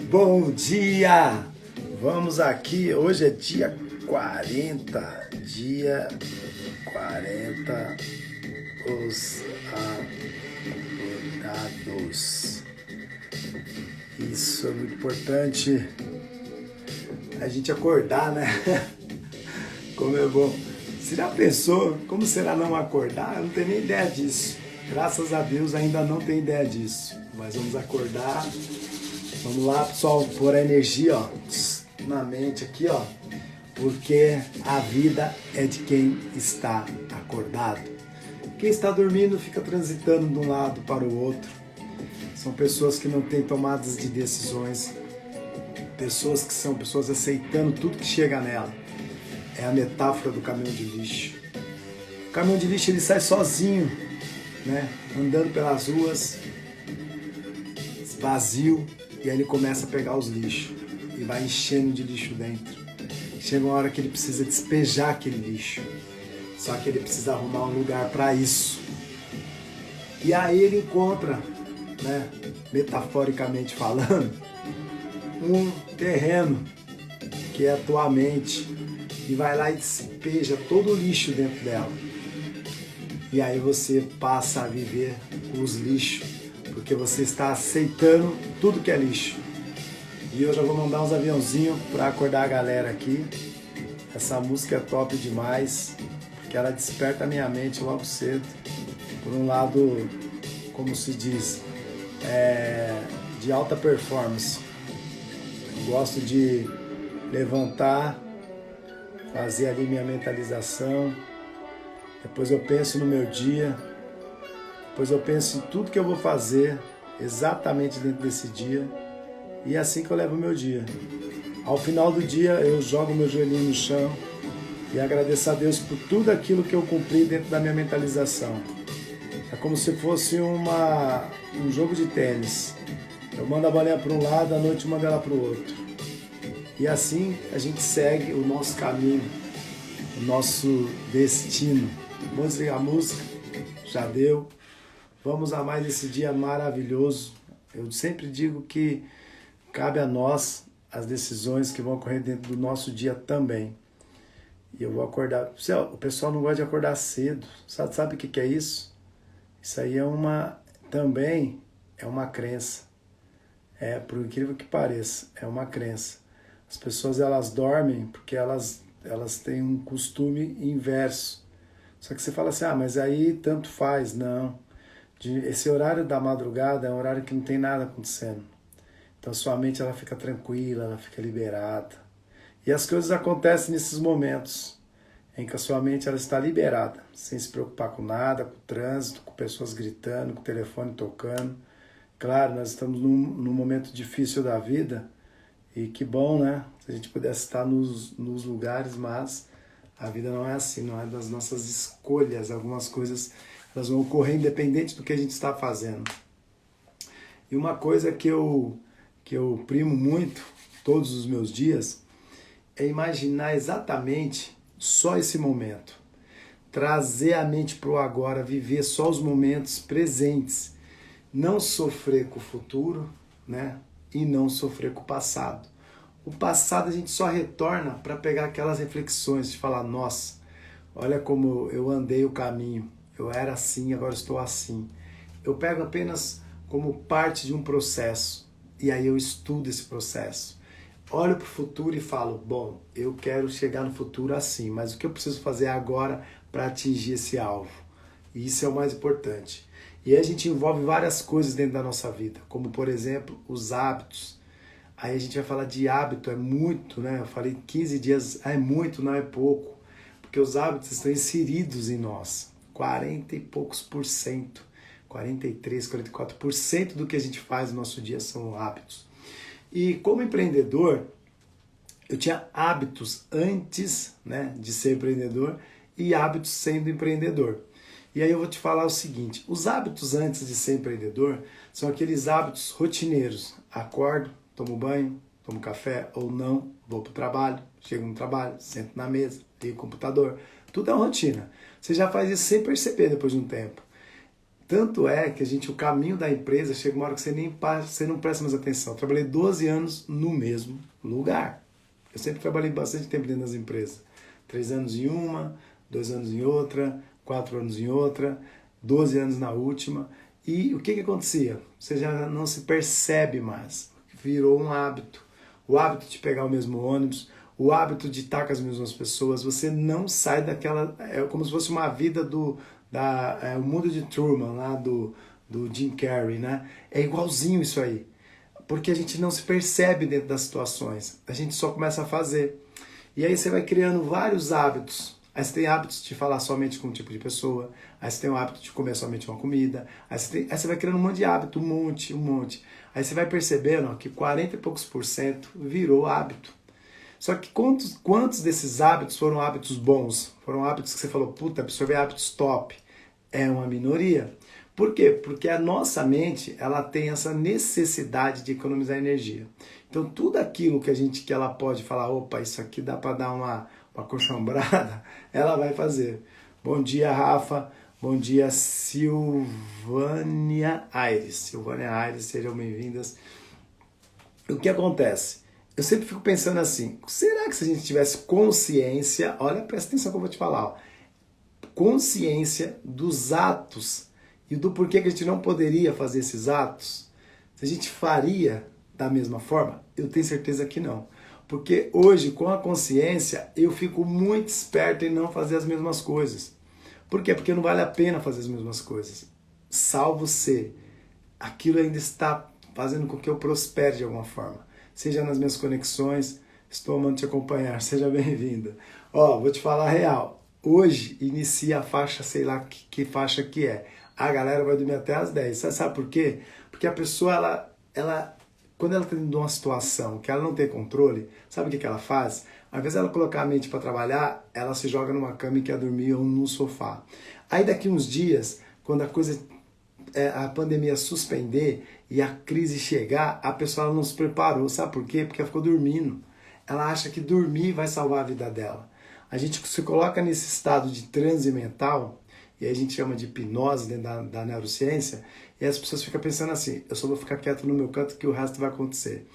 Bom dia! Vamos aqui, hoje é dia 40, os acordados. Isso é muito importante, a gente acordar, né? Como é bom. Você já pensou como será não acordar? Eu não tenho nem ideia disso. Graças a Deus ainda não tenho ideia disso. Mas vamos acordar. Vamos lá, pessoal, pôr a energia, ó, na mente aqui, ó. Porque a vida é de quem está acordado. Quem está dormindo fica transitando de um lado para o outro. São pessoas que não têm tomadas de decisões. Pessoas que são pessoas aceitando tudo que chega nela. É a metáfora do caminhão de lixo. O caminhão de lixo ele sai sozinho, né? Andando pelas ruas, vazio, e aí ele começa a pegar os lixos e vai enchendo de lixo dentro. Chega uma hora que ele precisa despejar aquele lixo, só que ele precisa arrumar um lugar para isso. E aí ele encontra, né, metaforicamente falando, um terreno que é a tua mente, e vai lá e despeja todo o lixo dentro dela. E aí você passa a viver com os lixos, porque você está aceitando tudo que é lixo. E eu já vou mandar uns aviãozinhos para acordar a galera aqui. Essa música é top demais, porque ela desperta a minha mente logo cedo. Por um lado, como se diz, de alta performance. Eu gosto de levantar, fazer ali minha mentalização, depois eu penso no meu dia, depois eu penso em tudo que eu vou fazer exatamente dentro desse dia, e é assim que eu levo o meu dia. Ao final do dia eu jogo meu joelhinho no chão e agradeço a Deus por tudo aquilo que eu cumpri dentro da minha mentalização. É como se fosse um jogo de tênis. Eu mando a bolinha para um lado, à noite eu mando ela para o outro. E assim a gente segue o nosso caminho, o nosso destino. Vamos desligar a música? Já deu. Vamos a mais esse dia maravilhoso. Eu sempre digo que cabe a nós as decisões que vão ocorrer dentro do nosso dia também. E eu vou acordar. O pessoal não gosta de acordar cedo. Sabe o que é isso? Isso aí também é uma crença. Por incrível que pareça, é uma crença. As pessoas elas dormem porque elas têm um costume inverso. Só que você fala assim, mas aí tanto faz. Não. Esse horário da madrugada é um horário que não tem nada acontecendo. Então sua mente ela fica tranquila, ela fica liberada. E as coisas acontecem nesses momentos em que a sua mente ela está liberada, sem se preocupar com nada, com o trânsito, com pessoas gritando, com o telefone tocando. Claro, nós estamos num momento difícil da vida, e que bom, né? Se a gente pudesse estar nos lugares, mas a vida não é assim, não é das nossas escolhas. Algumas coisas elas vão ocorrer independente do que a gente está fazendo. E uma coisa que eu primo muito todos os meus dias é imaginar exatamente só esse momento. Trazer a mente para o agora, viver só os momentos presentes. Não sofrer com o futuro, né? E não sofrer com o passado. O passado a gente só retorna para pegar aquelas reflexões de falar, nossa, olha como eu andei o caminho, eu era assim, agora estou assim. Eu pego apenas como parte de um processo e aí eu estudo esse processo. Olho para o futuro e falo, bom, eu quero chegar no futuro assim, mas o que eu preciso fazer agora para atingir esse alvo? E isso é o mais importante. E aí a gente envolve várias coisas dentro da nossa vida, como por exemplo, os hábitos. Aí a gente vai falar de hábito, é muito, né? Eu falei 15 dias, é muito, não é pouco. Porque os hábitos estão inseridos em nós. 40 e poucos por cento, 43, 44% do que a gente faz no nosso dia são hábitos. E como empreendedor, eu tinha hábitos antes, né, de ser empreendedor e hábitos sendo empreendedor. E aí eu vou te falar o seguinte, os hábitos antes de ser empreendedor são aqueles hábitos rotineiros. Acordo, tomo banho, tomo café ou não, vou para o trabalho, chego no trabalho, sento na mesa, ligo o computador. Tudo é uma rotina. Você já faz isso sem perceber depois de um tempo. Tanto é que o caminho da empresa chega uma hora que você não presta mais atenção. Eu trabalhei 12 anos no mesmo lugar. Eu sempre trabalhei bastante tempo dentro das empresas. 3 anos em uma, 2 anos em outra, 4 anos em outra, 12 anos na última. E o que acontecia? Você já não se percebe mais. Virou um hábito. O hábito de pegar o mesmo ônibus, o hábito de estar com as mesmas pessoas. Você não sai daquela... É como se fosse uma vida o mundo de Truman, lá do Jim Carrey, né? É igualzinho isso aí. Porque a gente não se percebe dentro das situações. A gente só começa a fazer. E aí você vai criando vários hábitos. Aí você tem hábitos de falar somente com um tipo de pessoa. Aí você tem o hábito de comer somente uma comida. Aí você vai criando um monte de hábito, um monte. Aí você vai percebendo que 40 e poucos % virou hábito. Só que quantos desses hábitos foram hábitos bons? Foram hábitos que você falou, puta, absorver hábitos top. É uma minoria. Por quê? Porque a nossa mente, ela tem essa necessidade de economizar energia. Então tudo aquilo que ela pode falar, opa, isso aqui dá para dar uma coxambrada, ela vai fazer. Bom dia, Rafa. Bom dia, Silvânia Aires. Silvânia Aires, sejam bem-vindas. O que acontece? Eu sempre fico pensando assim, será que se a gente tivesse consciência, olha, presta atenção que eu vou te falar, ó, consciência dos atos e do porquê que a gente não poderia fazer esses atos, se a gente faria da mesma forma? Eu tenho certeza que não. Porque hoje, com a consciência, eu fico muito esperto em não fazer as mesmas coisas. Por quê? Porque não vale a pena fazer as mesmas coisas. Salvo se aquilo ainda está fazendo com que eu prospere de alguma forma. Seja nas minhas conexões, estou amando te acompanhar, seja bem-vinda. Ó, vou te falar a real. Hoje inicia a faixa, sei lá que faixa que é. A galera vai dormir até às 10. Sabe por quê? Porque a pessoa, quando ela está dentro de uma situação que ela não tem controle, sabe o que ela faz? Ao invés dela colocar a mente para trabalhar, ela se joga numa cama e quer dormir ou num sofá. Aí daqui uns dias, quando a pandemia suspender e a crise chegar, a pessoa não se preparou. Sabe por quê? Porque ela ficou dormindo. Ela acha que dormir vai salvar a vida dela. A gente se coloca nesse estado de transe mental, e a gente chama de hipnose dentro da neurociência, e as pessoas ficam pensando assim, eu só vou ficar quieto no meu canto que o resto vai acontecer.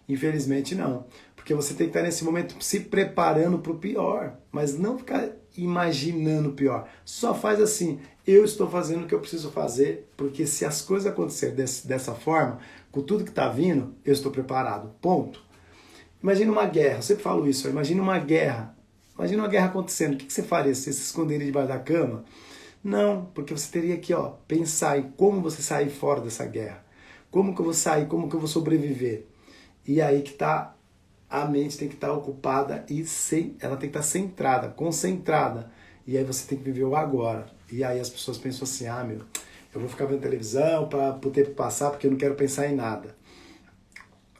Infelizmente não, porque você tem que estar nesse momento se preparando para o pior, mas não ficar imaginando o pior. Só faz assim, eu estou fazendo o que eu preciso fazer, porque se as coisas acontecerem dessa forma, com tudo que está vindo, eu estou preparado, ponto. Imagina uma guerra, eu sempre falo isso, imagina uma guerra acontecendo, o que você faria? Você se esconderia debaixo da cama? Não, porque você teria que pensar em como você sair fora dessa guerra. Como que eu vou sair? Como que eu vou sobreviver? E aí que tá, a mente tem que estar ocupada e ela tem que estar centrada, concentrada. E aí você tem que viver o agora. E aí as pessoas pensam assim, eu vou ficar vendo televisão para o tempo passar porque eu não quero pensar em nada.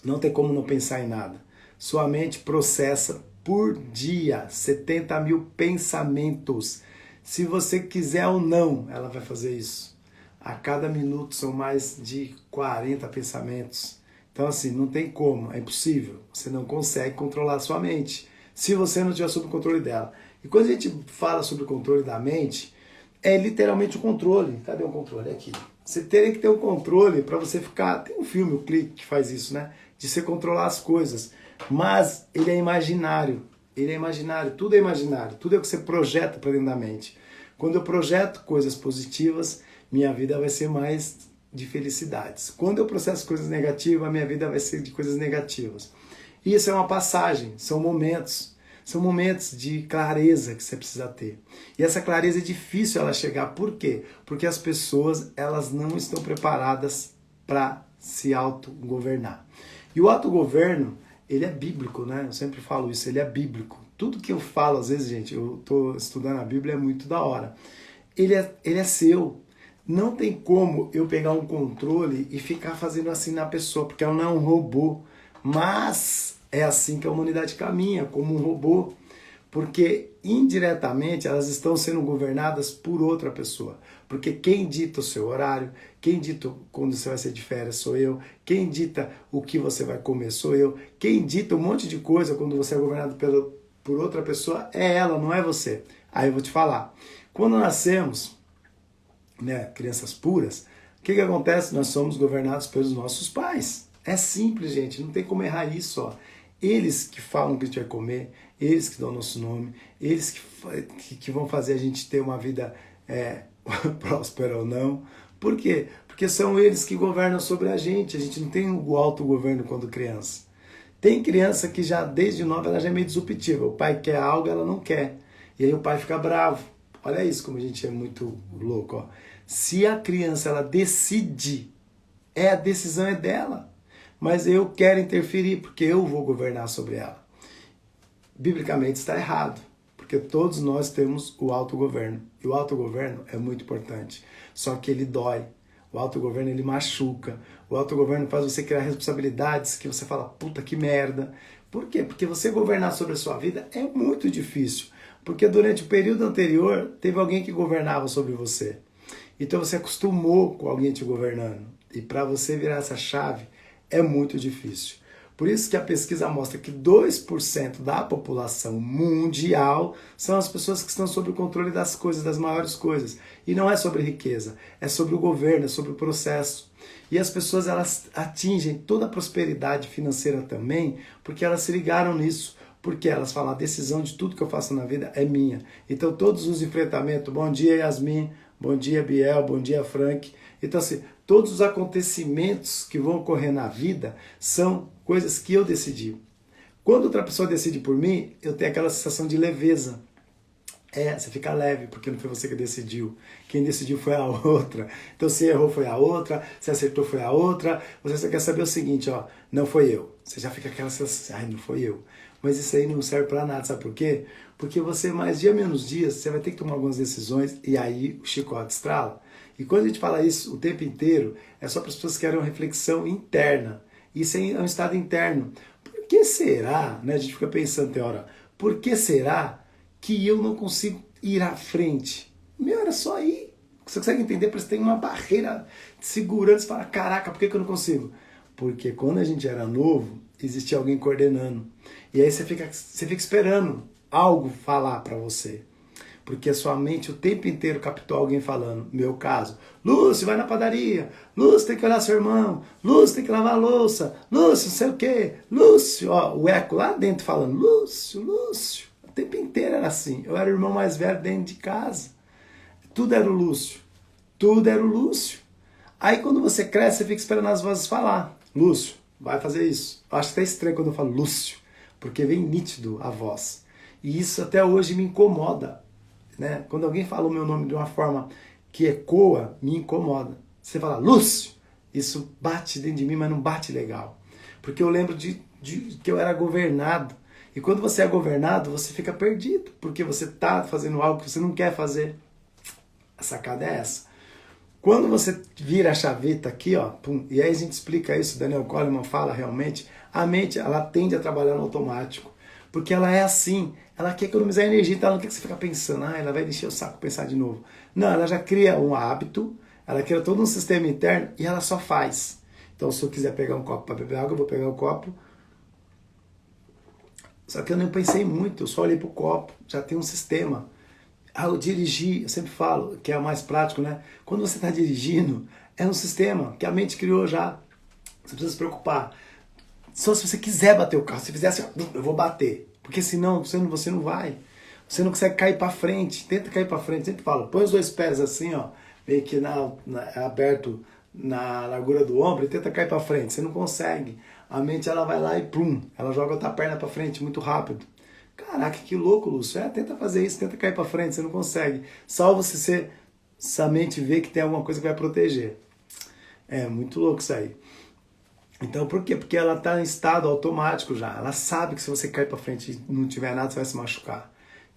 Não tem como não pensar em nada. Sua mente processa por dia 70 mil pensamentos. Se você quiser ou não, ela vai fazer isso. A cada minuto são mais de 40 pensamentos. Então assim, não tem como, é impossível. Você não consegue controlar a sua mente, se você não tiver sob o controle dela. E quando a gente fala sobre o controle da mente, é literalmente o controle. Cadê o controle? Aqui. Você teria que ter um controle para você ficar... Tem um filme, o Clique, que faz isso, né? De você controlar as coisas. Mas ele é imaginário. Ele é imaginário, tudo é o que você projeta para dentro da mente. Quando eu projeto coisas positivas, minha vida vai ser mais de felicidades. Quando eu processo coisas negativas, a minha vida vai ser de coisas negativas. E isso é uma passagem, são momentos de clareza que você precisa ter. E essa clareza é difícil ela chegar, por quê? Porque as pessoas, elas não estão preparadas para se autogovernar. E o autogoverno, ele é bíblico, né? Eu sempre falo isso, ele é bíblico. Tudo que eu falo, às vezes, gente, eu estou estudando a Bíblia, é muito da hora. Ele é seu. Não tem como eu pegar um controle e ficar fazendo assim na pessoa, porque ela não é um robô. Mas é assim que a humanidade caminha, como um robô. Porque indiretamente elas estão sendo governadas por outra pessoa. Porque quem dita o seu horário, quem dita quando você vai ser de férias sou eu, quem dita o que você vai comer sou eu, quem dita um monte de coisa quando você é governado por outra pessoa é ela, não é você. Aí eu vou te falar. Quando nascemos, né, crianças puras, o que acontece? Nós somos governados pelos nossos pais. É simples, gente, não tem como errar isso. Ó. Eles que falam o que a gente vai comer, eles que dão o nosso nome, eles que vão fazer a gente ter uma vida próspera ou não. Por quê? Porque são eles que governam sobre a gente não tem o autogoverno quando criança. Tem criança que já desde nova ela já é meio disruptiva, o pai quer algo, ela não quer. E aí o pai fica bravo. Olha isso como a gente é muito louco. Ó. Se a criança ela decide, a decisão é dela. Mas eu quero interferir porque eu vou governar sobre ela. Biblicamente está errado, porque todos nós temos o autogoverno. E o autogoverno é muito importante. Só que ele dói. O autogoverno ele machuca. O autogoverno faz você criar responsabilidades que você fala, puta que merda. Por quê? Porque você governar sobre a sua vida é muito difícil. Porque durante o período anterior teve alguém que governava sobre você. Então você acostumou com alguém te governando. E para você virar essa chave é muito difícil. Por isso que a pesquisa mostra que 2% da população mundial são as pessoas que estão sob o controle das coisas, das maiores coisas. E não é sobre riqueza, é sobre o governo, é sobre o processo. E as pessoas elas atingem toda a prosperidade financeira também, porque elas se ligaram nisso. Porque elas falam, a decisão de tudo que eu faço na vida é minha. Então todos os enfrentamentos, bom dia Yasmin, bom dia Biel, bom dia Frank. Então assim, todos os acontecimentos que vão ocorrer na vida são coisas que eu decidi. Quando outra pessoa decide por mim, eu tenho aquela sensação de leveza. Você fica leve, porque não foi você que decidiu. Quem decidiu foi a outra. Então se errou foi a outra, se acertou foi a outra. Você só quer saber o seguinte, ó, não foi eu. Você já fica aquela sensação, ai, não foi eu. Mas isso aí não serve pra nada, sabe por quê? Porque você, mais dia menos dias, você vai ter que tomar algumas decisões e aí o chicote estrala. E quando a gente fala isso o tempo inteiro, é só para as pessoas que querem uma reflexão interna. Isso é um estado interno. Por que será, né? A gente fica pensando, tem hora, por que será que eu não consigo ir à frente? Meu, era só ir. Você consegue entender? Parece que tem uma barreira de segurança. Você fala, caraca, por que eu não consigo? Porque quando a gente era novo, existia alguém coordenando. E aí você fica esperando algo falar para você. Porque a sua mente o tempo inteiro captou alguém falando. Meu caso, Lúcio, vai na padaria. Lúcio, tem que olhar seu irmão. Lúcio, tem que lavar a louça. Lúcio, não sei o quê. Lúcio, ó, o eco lá dentro falando. Lúcio, Lúcio. O tempo inteiro era assim. Eu era o irmão mais velho dentro de casa. Tudo era o Lúcio. Tudo era o Lúcio. Aí quando você cresce, você fica esperando as vozes falar. Lúcio, vai fazer isso. Eu acho até estranho quando eu falo Lúcio, porque vem nítido a voz. E isso até hoje me incomoda. Né? Quando alguém fala o meu nome de uma forma que ecoa, me incomoda. Você fala Lúcio, isso bate dentro de mim, mas não bate legal. Porque eu lembro de que eu era governado. E quando você é governado, você fica perdido, porque você está fazendo algo que você não quer fazer. A sacada é essa. Quando você vira a chaveta aqui, ó, pum, e aí a gente explica isso, Daniel Goleman fala realmente, a mente ela tende a trabalhar no automático. Porque ela é assim, ela quer economizar energia, então ela não quer que você fique pensando, ela vai encher o saco pensar de novo. Não, ela já cria um hábito, ela cria todo um sistema interno e ela só faz. Então se eu quiser pegar um copo para beber água, eu vou pegar o copo. Só que eu não pensei muito, eu só olhei pro copo, já tem um sistema. Eu dirigi, eu sempre falo, que é o mais prático, né? Quando você está dirigindo, é um sistema que a mente criou já. Você precisa se preocupar. Só se você quiser bater o carro, se fizer assim, ó, eu vou bater. Porque senão você não vai. Você não consegue cair para frente. Tenta cair para frente. Sempre falo, põe os dois pés assim, ó, meio que aberto na largura do ombro e tenta cair para frente. Você não consegue. A mente ela vai lá e plum, ela joga outra perna para frente muito rápido. Caraca, que louco, Lúcio. Tenta fazer isso, tenta cair para frente, você não consegue. Só essa mente ver que tem alguma coisa que vai proteger. É muito louco isso aí. Então, por quê? Porque ela está em estado automático já. Ela sabe que se você cair para frente e não tiver nada, você vai se machucar.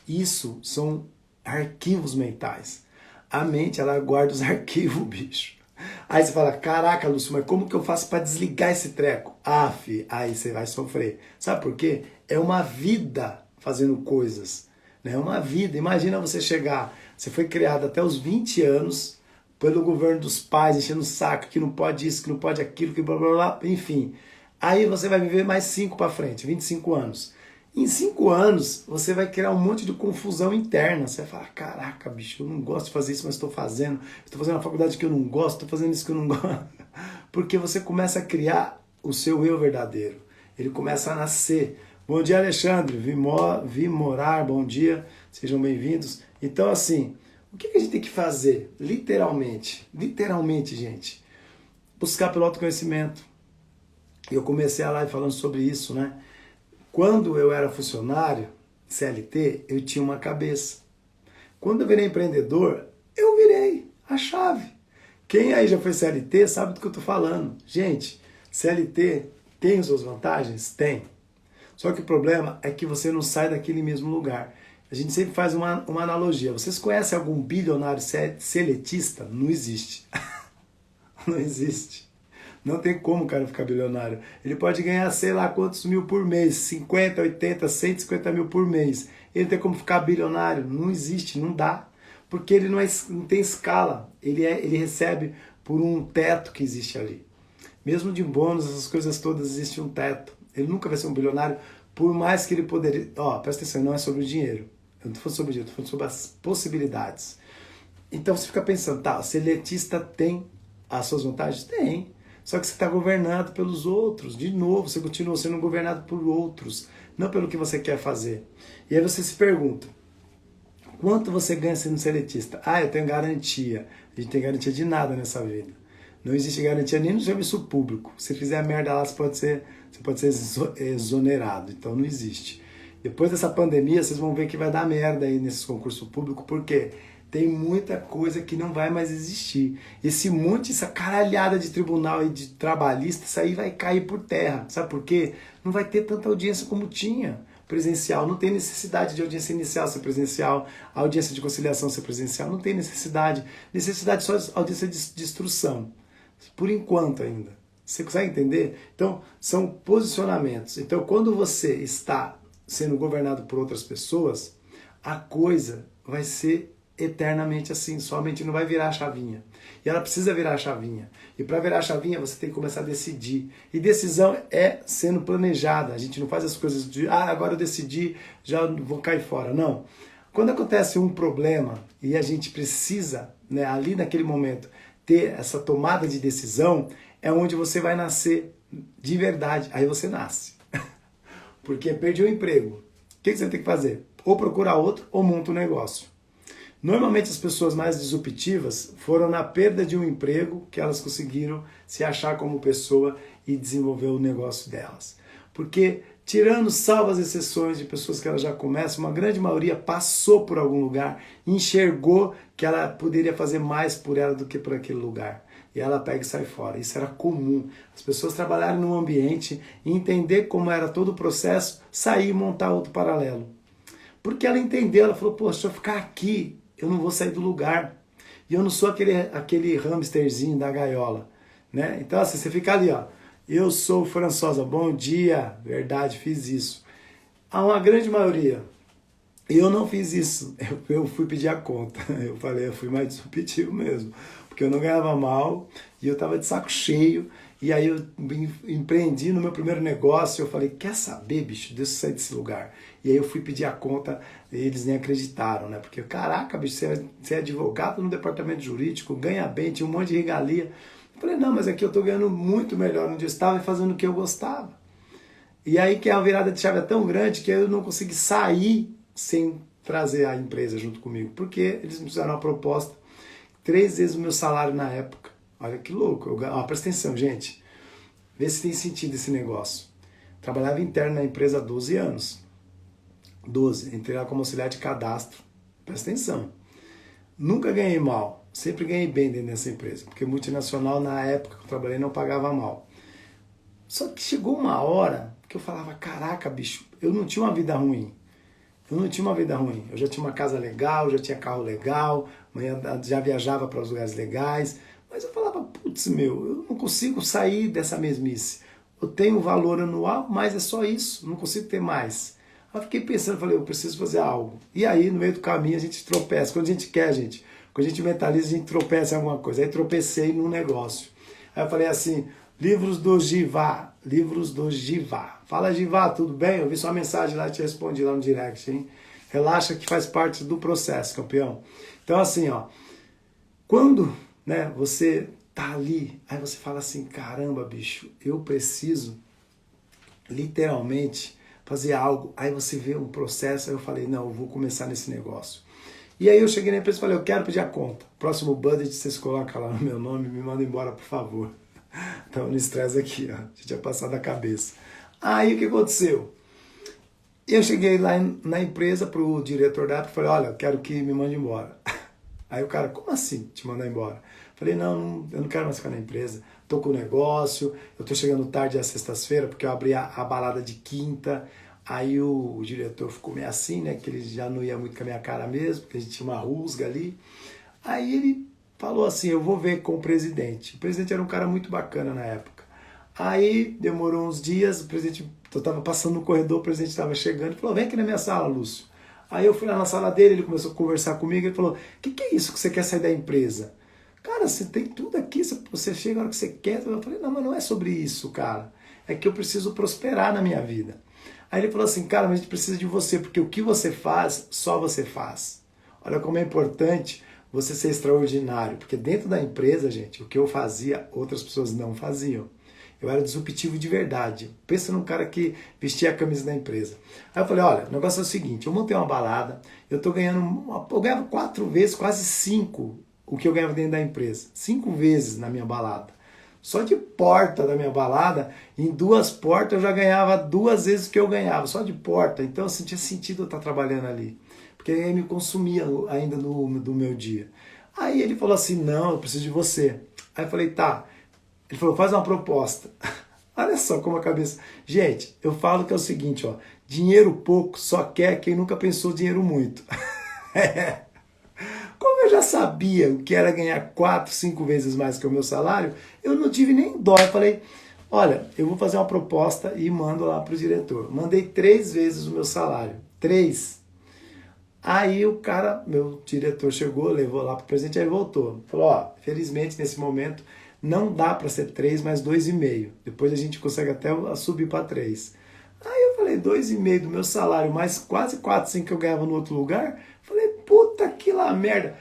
Isso são arquivos mentais. A mente, ela guarda os arquivos, bicho. Aí você fala, caraca, Lúcio, mas como que eu faço para desligar esse treco? Aí você vai sofrer. Sabe por quê? É uma vida fazendo coisas. Né? É uma vida. Imagina você chegar, você foi criado até os 20 anos pelo governo dos pais, enchendo o saco, que não pode isso, que não pode aquilo, que blá blá blá, enfim. Aí você vai viver mais 5 para frente, 25 anos. Em 5 anos, você vai criar um monte de confusão interna. Você vai falar, caraca, bicho, eu não gosto de fazer isso, mas estou fazendo. Estou fazendo uma faculdade que eu não gosto, estou fazendo isso que eu não gosto. Porque você começa a criar o seu eu verdadeiro. Ele começa a nascer. Bom dia, Alexandre. Vi morar, bom dia. Sejam bem-vindos. Então, assim, o que a gente tem que fazer? Literalmente, gente, buscar pelo autoconhecimento. Eu comecei a live falando sobre isso, né? Quando eu era funcionário, CLT, eu tinha uma cabeça. Quando eu virei empreendedor, eu virei a chave. Quem aí já foi CLT sabe do que eu estou falando. Gente, CLT tem suas vantagens? Tem. Só que o problema é que você não sai daquele mesmo lugar. A gente sempre faz uma analogia. Vocês conhecem algum bilionário seletista? Não existe. Não existe. Não tem como o cara ficar bilionário. Ele pode ganhar sei lá quantos mil por mês, 50, 80, 150 mil por mês. Ele tem como ficar bilionário? Não existe, não dá. Porque ele não tem escala. Ele recebe por um teto que existe ali. Mesmo de bônus, essas coisas todas, existe um teto. Ele nunca vai ser um bilionário, por mais que ele poderia... Presta atenção, não é sobre o dinheiro. Eu não estou falando sobre o dinheiro, estou falando sobre as possibilidades. Então você fica pensando, tá, o seletista tem as suas vantagens? Tem. Só que você está governado pelos outros. De novo, você continua sendo governado por outros, não pelo que você quer fazer. E aí você se pergunta, quanto você ganha sendo seletista? Eu tenho garantia. A gente tem garantia de nada nessa vida. Não existe garantia nem no serviço público. Se fizer merda lá, você pode ser exonerado. Então não existe. Depois dessa pandemia, vocês vão ver que vai dar merda aí nesses concursos públicos. Por quê? Tem muita coisa que não vai mais existir. Essa caralhada de tribunal e de trabalhista, isso aí vai cair por terra. Sabe por quê? Não vai ter tanta audiência como tinha presencial. Não tem necessidade de audiência inicial ser presencial, audiência de conciliação ser presencial. Não tem necessidade. Necessidade só de audiência de instrução. Por enquanto ainda. Você consegue entender? Então, são posicionamentos. Então, quando você está sendo governado por outras pessoas, a coisa vai ser eternamente assim, somente não vai virar a chavinha. E ela precisa virar a chavinha. E para virar a chavinha, você tem que começar a decidir. E decisão é sendo planejada. A gente não faz as coisas de, agora eu decidi, já vou cair fora. Não. Quando acontece um problema e a gente precisa, né, ali naquele momento, ter essa tomada de decisão, é onde você vai nascer de verdade. Aí você nasce. Porque perdeu o emprego. O que você tem que fazer? Ou procurar outro, ou monta um negócio. Normalmente as pessoas mais disruptivas foram na perda de um emprego que elas conseguiram se achar como pessoa e desenvolver o negócio delas. Porque, tirando salvas exceções de pessoas que elas já começam, uma grande maioria passou por algum lugar, enxergou que ela poderia fazer mais por ela do que por aquele lugar. E ela pega e sai fora. Isso era comum. As pessoas trabalharem num ambiente, entender como era todo o processo, sair e montar outro paralelo. Porque ela entendeu, ela falou, se eu ficar aqui, eu não vou sair do lugar. E eu não sou aquele hamsterzinho da gaiola. Né? Então assim, você fica ali, eu sou Françosa, bom dia, verdade, fiz isso. Há uma grande maioria, eu não fiz isso, eu fui pedir a conta. Eu fui mais disruptivo mesmo. Porque eu não ganhava mal e eu estava de saco cheio. E aí eu empreendi no meu primeiro negócio. Eu falei, quer saber, bicho, deixa eu sair desse lugar. E aí eu fui pedir a conta e eles nem acreditaram, né? Porque, caraca, bicho, você é advogado no departamento jurídico, ganha bem, tinha um monte de regalia. Eu falei, não, mas aqui eu estou ganhando muito melhor onde eu estava e fazendo o que eu gostava. E aí que a virada de chave é tão grande que eu não consegui sair sem trazer a empresa junto comigo. Porque eles me fizeram uma proposta 3 vezes o meu salário na época. Olha que louco. Presta atenção, gente. Vê se tem sentido esse negócio. Trabalhava interno na empresa há 12 anos. 12. Entrei lá como auxiliar de cadastro. Presta atenção. Nunca ganhei mal. Sempre ganhei bem dentro dessa empresa. Porque multinacional, na época que eu trabalhei, não pagava mal. Só que chegou uma hora que eu falava, caraca, bicho, eu não tinha uma vida ruim. Eu já tinha uma casa legal, já tinha carro legal, já viajava para os lugares legais. Mas eu falava, putz, eu não consigo sair dessa mesmice. Eu tenho valor anual, mas é só isso, não consigo ter mais. Aí eu fiquei pensando, falei, eu preciso fazer algo. E aí, no meio do caminho, a gente tropeça. Quando a gente quer, quando a gente mentaliza, a gente tropeça em alguma coisa. Aí tropecei num negócio. Aí eu falei assim, livros do Giva, Livros do Giva. Fala, Giva, tudo bem? Eu vi sua mensagem lá e te respondi lá no direct, hein? Relaxa que faz parte do processo, campeão. Então, assim, ó, quando, né, você tá ali, aí você fala assim, caramba, bicho, eu preciso literalmente fazer algo. Aí você vê um processo, aí eu falei, não, eu vou começar nesse negócio. E aí eu cheguei na empresa e falei, eu quero pedir a conta. Próximo budget, vocês colocam lá no meu nome e me mandam embora, por favor. Então, no estresse aqui, ó, a gente tinha passado a cabeça. Aí, o que aconteceu? Eu cheguei lá na empresa pro diretor da época e falei, olha, eu quero que me mande embora. Aí o cara, como assim te mandar embora? Falei, não, eu não quero mais ficar na empresa. Tô com o negócio, eu tô chegando tarde às sextas-feiras, porque eu abri a balada de quinta. Aí o diretor ficou meio assim, né, que ele já não ia muito com a minha cara mesmo, porque a gente tinha uma rusga ali. Aí ele falou assim, eu vou ver com o presidente. O presidente era um cara muito bacana na época. Aí demorou uns dias, o presidente, eu estava passando no corredor, o presidente estava chegando e falou, vem aqui na minha sala, Lúcio. Aí eu fui lá na sala dele, ele começou a conversar comigo, ele falou, o que é isso que você quer sair da empresa? Cara, você tem tudo aqui, você chega na hora que você quer. Eu falei, não, mas não é sobre isso, cara. É que eu preciso prosperar na minha vida. Aí ele falou assim, cara, mas a gente precisa de você, porque o que você faz, só você faz. Olha como é importante você ser extraordinário, porque dentro da empresa, gente, o que eu fazia, outras pessoas não faziam. Eu era disruptivo de verdade. Pensa num cara que vestia a camisa da empresa. Aí eu falei, olha, o negócio é o seguinte, eu montei uma balada, eu ganhava 4 vezes, quase 5, o que eu ganhava dentro da empresa. 5 vezes na minha balada. Só de porta da minha balada, em 2 portas eu já ganhava 2 vezes o que eu ganhava, só de porta. Então assim, tinha sentido eu estar trabalhando ali, porque aí me consumia ainda do meu dia. Aí ele falou assim, não, eu preciso de você. Aí eu falei, tá. Ele falou, faz uma proposta. Olha só como a cabeça... Gente, eu falo que é o seguinte, ó, dinheiro pouco só quer quem nunca pensou dinheiro muito. Como eu já sabia o que era ganhar 4, 5 vezes mais que o meu salário, eu não tive nem dó. Eu falei, olha, eu vou fazer uma proposta e mando lá para o diretor. Mandei 3 vezes o meu salário. 3. Aí o cara, meu diretor chegou, levou lá para o presidente, aí voltou. Falou, ó, felizmente nesse momento não dá para ser 3, mas 2,5. Depois a gente consegue até subir para 3. Aí eu falei, 2,5 do meu salário, mais quase 4, 5 que eu ganhava no outro lugar. Falei, puta que lá merda.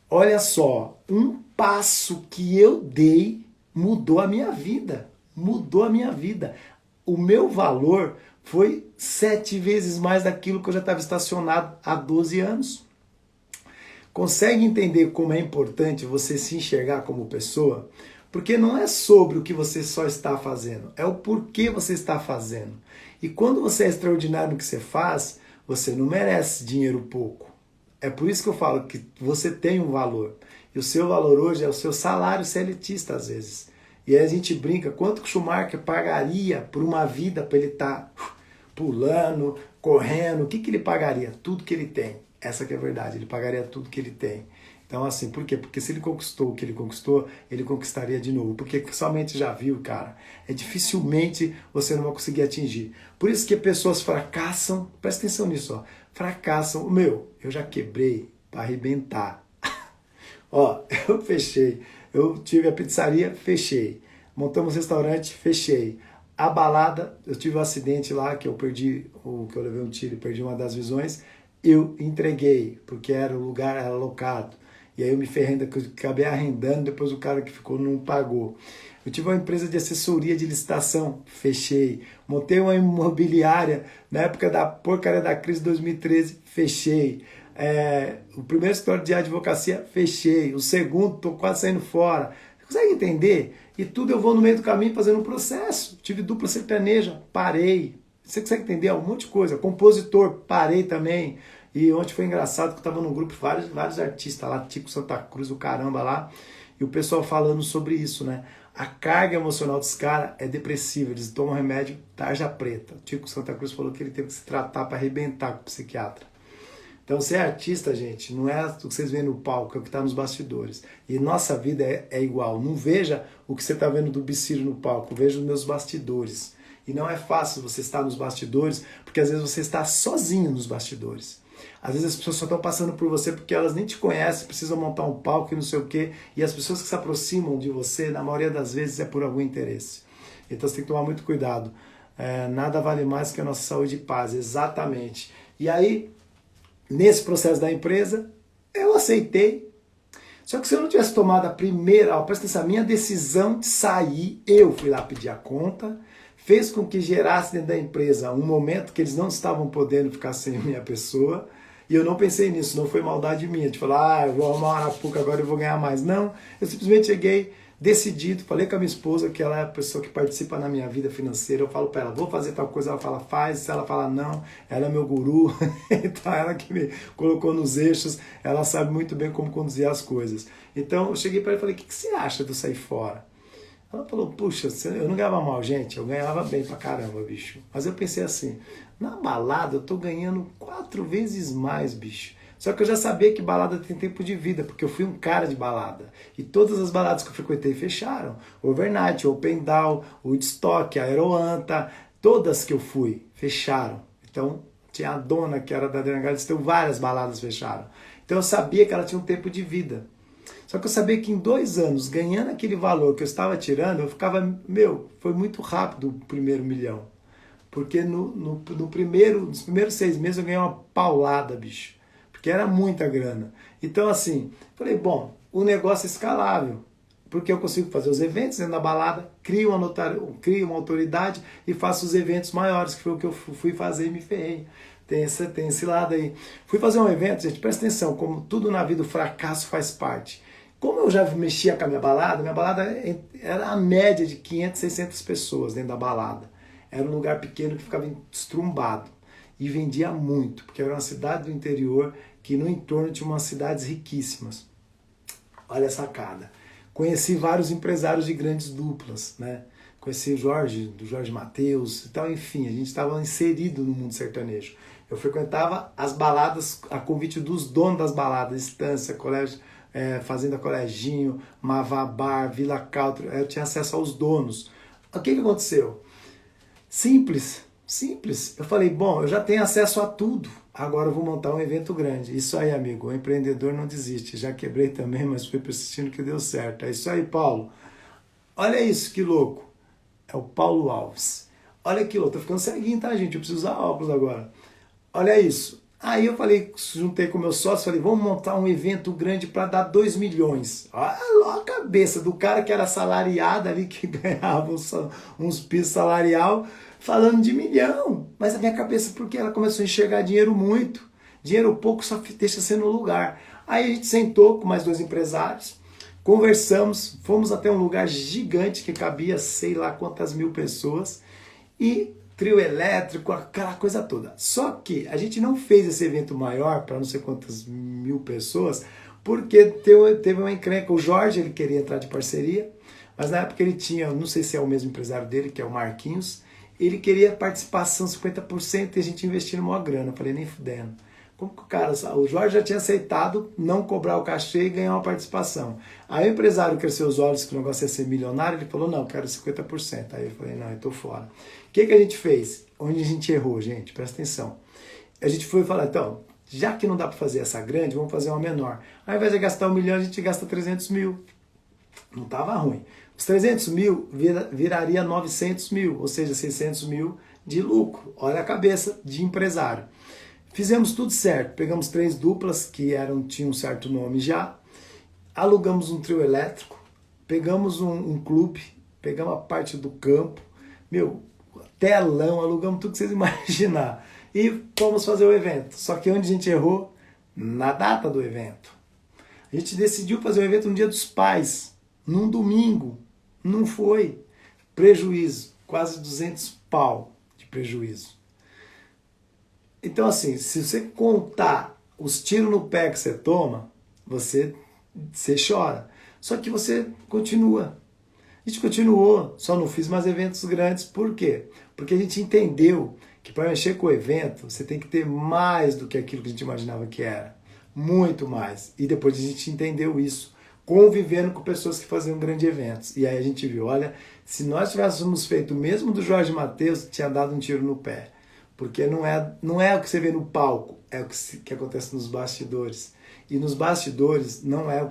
Olha só, um passo que eu dei mudou a minha vida. Mudou a minha vida. O meu valor foi 7 vezes mais daquilo que eu já estava estacionado há 12 anos. Consegue entender como é importante você se enxergar como pessoa? Porque não é sobre o que você só está fazendo, é o porquê você está fazendo. E quando você é extraordinário no que você faz, você não merece dinheiro pouco. É por isso que eu falo que você tem um valor. E o seu valor hoje é o seu salário seletista, às vezes. E aí a gente brinca, quanto que o Schumacher pagaria por uma vida para ele estar pulando, correndo? O que ele pagaria? Tudo que ele tem. Essa que é a verdade, ele pagaria tudo que ele tem. Então assim, por quê? Porque se ele conquistou o que ele conquistou, ele conquistaria de novo. Porque somente já viu, cara, dificilmente você não vai conseguir atingir. Por isso que pessoas fracassam, presta atenção nisso, ó, fracassam. Eu já quebrei para arrebentar. Ó, eu fechei, eu tive a pizzaria, fechei. Montamos um restaurante, fechei. A balada, eu tive um acidente lá, que eu levei um tiro e perdi uma das visões. Eu entreguei, porque era o lugar era alocado. E aí eu me ferrei, acabei arrendando, depois o cara que ficou não pagou. Eu tive uma empresa de assessoria de licitação, fechei. Montei uma imobiliária na época da porcaria da crise de 2013, fechei. O primeiro escritório de advocacia, fechei. O segundo, estou quase saindo fora. Você consegue entender? E tudo eu vou no meio do caminho fazendo um processo. Tive dupla sertaneja, parei. Você consegue entender? Um monte de coisa. Compositor, parei também. E ontem foi engraçado que eu estava num grupo, vários artistas lá, Tico Santa Cruz, o caramba lá, e o pessoal falando sobre isso, né? A carga emocional dos caras é depressiva, eles tomam remédio tarja preta. O Tico Santa Cruz falou que ele teve que se tratar para arrebentar com o psiquiatra. Então, ser artista, gente, não é o que vocês veem no palco, é o que está nos bastidores. E nossa vida é igual. Não veja o que você está vendo do Bicírio no palco, veja os meus bastidores. E não é fácil você estar nos bastidores, porque às vezes você está sozinho nos bastidores. Às vezes as pessoas só estão passando por você porque elas nem te conhecem, precisam montar um palco e não sei o quê. E as pessoas que se aproximam de você, na maioria das vezes, é por algum interesse. Então você tem que tomar muito cuidado. Nada vale mais que a nossa saúde e paz, exatamente. E aí, nesse processo da empresa, eu aceitei. Só que se eu não tivesse tomado a primeira, presta atenção, a minha decisão de sair, eu fui lá pedir a conta, fez com que gerasse dentro da empresa um momento que eles não estavam podendo ficar sem a minha pessoa, e eu não pensei nisso, não foi maldade minha, de falar, eu vou arrumar uma arapuca, agora eu vou ganhar mais. Não, eu simplesmente cheguei decidido, falei com a minha esposa, que ela é a pessoa que participa na minha vida financeira, eu falo para ela, vou fazer tal coisa, ela fala, faz, se ela fala não, ela é meu guru, então ela que me colocou nos eixos, ela sabe muito bem como conduzir as coisas. Então eu cheguei para ela e falei, o que você acha de eu sair fora? Ela falou, puxa, eu não ganhava mal, gente, eu ganhava bem pra caramba, bicho. Mas eu pensei assim, na balada eu tô ganhando 4 vezes mais, bicho. Só que eu já sabia que balada tem tempo de vida, porque eu fui um cara de balada. E todas as baladas que eu frequentei fecharam. Overnight, Open Down, Woodstock, Aeroanta, todas que eu fui fecharam. Então, tinha a dona que era da Adriana Galisteu, várias baladas fecharam. Então eu sabia que ela tinha um tempo de vida. Só que eu sabia que em 2 anos, ganhando aquele valor que eu estava tirando, eu ficava, foi muito rápido o primeiro milhão. Porque nos primeiros 6 meses eu ganhei uma paulada, bicho. Porque era muita grana. Então assim, falei, bom, o negócio é escalável. Porque eu consigo fazer os eventos dentro da balada, crio uma autoridade e faço os eventos maiores, que foi o que eu fui fazer e me ferrei. Tem esse lado aí. Fui fazer um evento, gente, presta atenção, como tudo na vida, o fracasso faz parte. Como eu já mexia com a minha balada era a média de 500, 600 pessoas dentro da balada. Era um lugar pequeno que ficava estrumbado. E vendia muito, porque era uma cidade do interior que no entorno tinha umas cidades riquíssimas. Olha a sacada. Conheci vários empresários de grandes duplas, né? Conheci o do Jorge Mateus e tal, enfim, a gente estava inserido no mundo sertanejo. Eu frequentava as baladas a convite dos donos das baladas, Estância, Colégio, Fazenda Coleginho, Mavá Bar, Vila Country, eu tinha acesso aos donos. O que aconteceu? Simples. Eu falei, bom, eu já tenho acesso a tudo, agora eu vou montar um evento grande. Isso aí, amigo, o empreendedor não desiste. Já quebrei também, mas fui persistindo que deu certo. É isso aí, Paulo. Olha isso, que louco. É o Paulo Alves. Olha que louco, tô ficando ceguinho, tá, gente? Eu preciso usar óculos agora. Olha isso. Aí eu falei, juntei com o meu sócio, falei, vamos montar um evento grande para dar 2 milhões. Olha a cabeça do cara que era assalariado ali, que ganhava uns pisos salarial, falando de milhão. Mas a minha cabeça, porque ela começou a enxergar dinheiro muito. Dinheiro pouco só deixa ser no lugar. Aí a gente sentou com mais 2 empresários, conversamos, fomos até um lugar gigante que cabia sei lá quantas mil pessoas e trio elétrico, aquela coisa toda. Só que a gente não fez esse evento maior para não sei quantas mil pessoas, porque teve uma encrenca. O Jorge, ele queria entrar de parceria, mas na época ele tinha, não sei se é o mesmo empresário dele, que é o Marquinhos, ele queria participação 50% e a gente investiu uma grana. Eu falei, nem fudendo. Como que o Jorge já tinha aceitado não cobrar o cachê e ganhar uma participação. Aí o empresário cresceu os olhos que o negócio ia ser milionário, ele falou, não, eu quero 50%. Aí eu falei, não, eu tô fora. O que a gente fez? Onde a gente errou, gente? Presta atenção. A gente foi falar, então, já que não dá para fazer essa grande, vamos fazer uma menor. Ao invés de gastar 1 milhão, a gente gasta 300 mil. Não estava ruim. Os 300 mil viraria 900 mil, ou seja, 600 mil de lucro. Olha a cabeça de empresário. Fizemos tudo certo, pegamos 3 duplas que tinham um certo nome já, alugamos um trio elétrico, pegamos um clube, pegamos a parte do campo, telão, alugamos tudo que vocês imaginar e fomos fazer o evento. Só que onde a gente errou? Na data do evento. A gente decidiu fazer o evento no Dia dos Pais, num domingo, não foi. Prejuízo, quase 200 pau de prejuízo. Então, assim, se você contar os tiros no pé que você toma, você chora. Só que você continua. A gente continuou, só não fiz mais eventos grandes. Por quê? Porque a gente entendeu que para mexer com o evento, você tem que ter mais do que aquilo que a gente imaginava que era. Muito mais. E depois a gente entendeu isso, convivendo com pessoas que faziam grandes eventos. E aí a gente viu, olha, se nós tivéssemos feito o mesmo do Jorge Mateus, tinha dado um tiro no pé. Porque não é o que você vê no palco, é o que acontece nos bastidores. E nos bastidores não é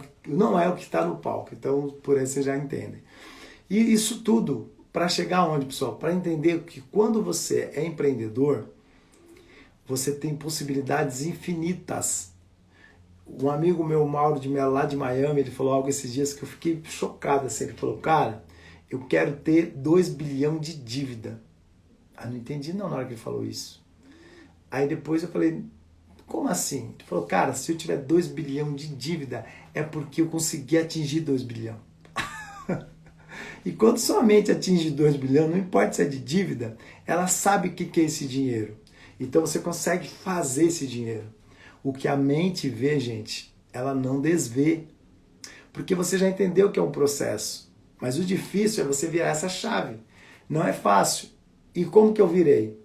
o que está no palco. Então, por aí vocês já entendem. E isso tudo para chegar aonde, pessoal? Para entender que quando você é empreendedor, você tem possibilidades infinitas. Um amigo meu, Mauro de Mello, lá de Miami, ele falou algo esses dias que eu fiquei chocado. Assim. Ele falou, cara, eu quero ter 2 bilhões de dívida. Não entendi não na hora que ele falou isso. Aí depois eu falei, como assim? Ele falou, cara, se eu tiver 2 bilhões de dívida, é porque eu consegui atingir 2 bilhões. E quando sua mente atinge 2 bilhões, não importa se é de dívida, ela sabe o que é esse dinheiro. Então você consegue fazer esse dinheiro. O que a mente vê, gente, ela não desvê. Porque você já entendeu que é um processo. Mas o difícil é você virar essa chave. Não é fácil. E como que eu virei?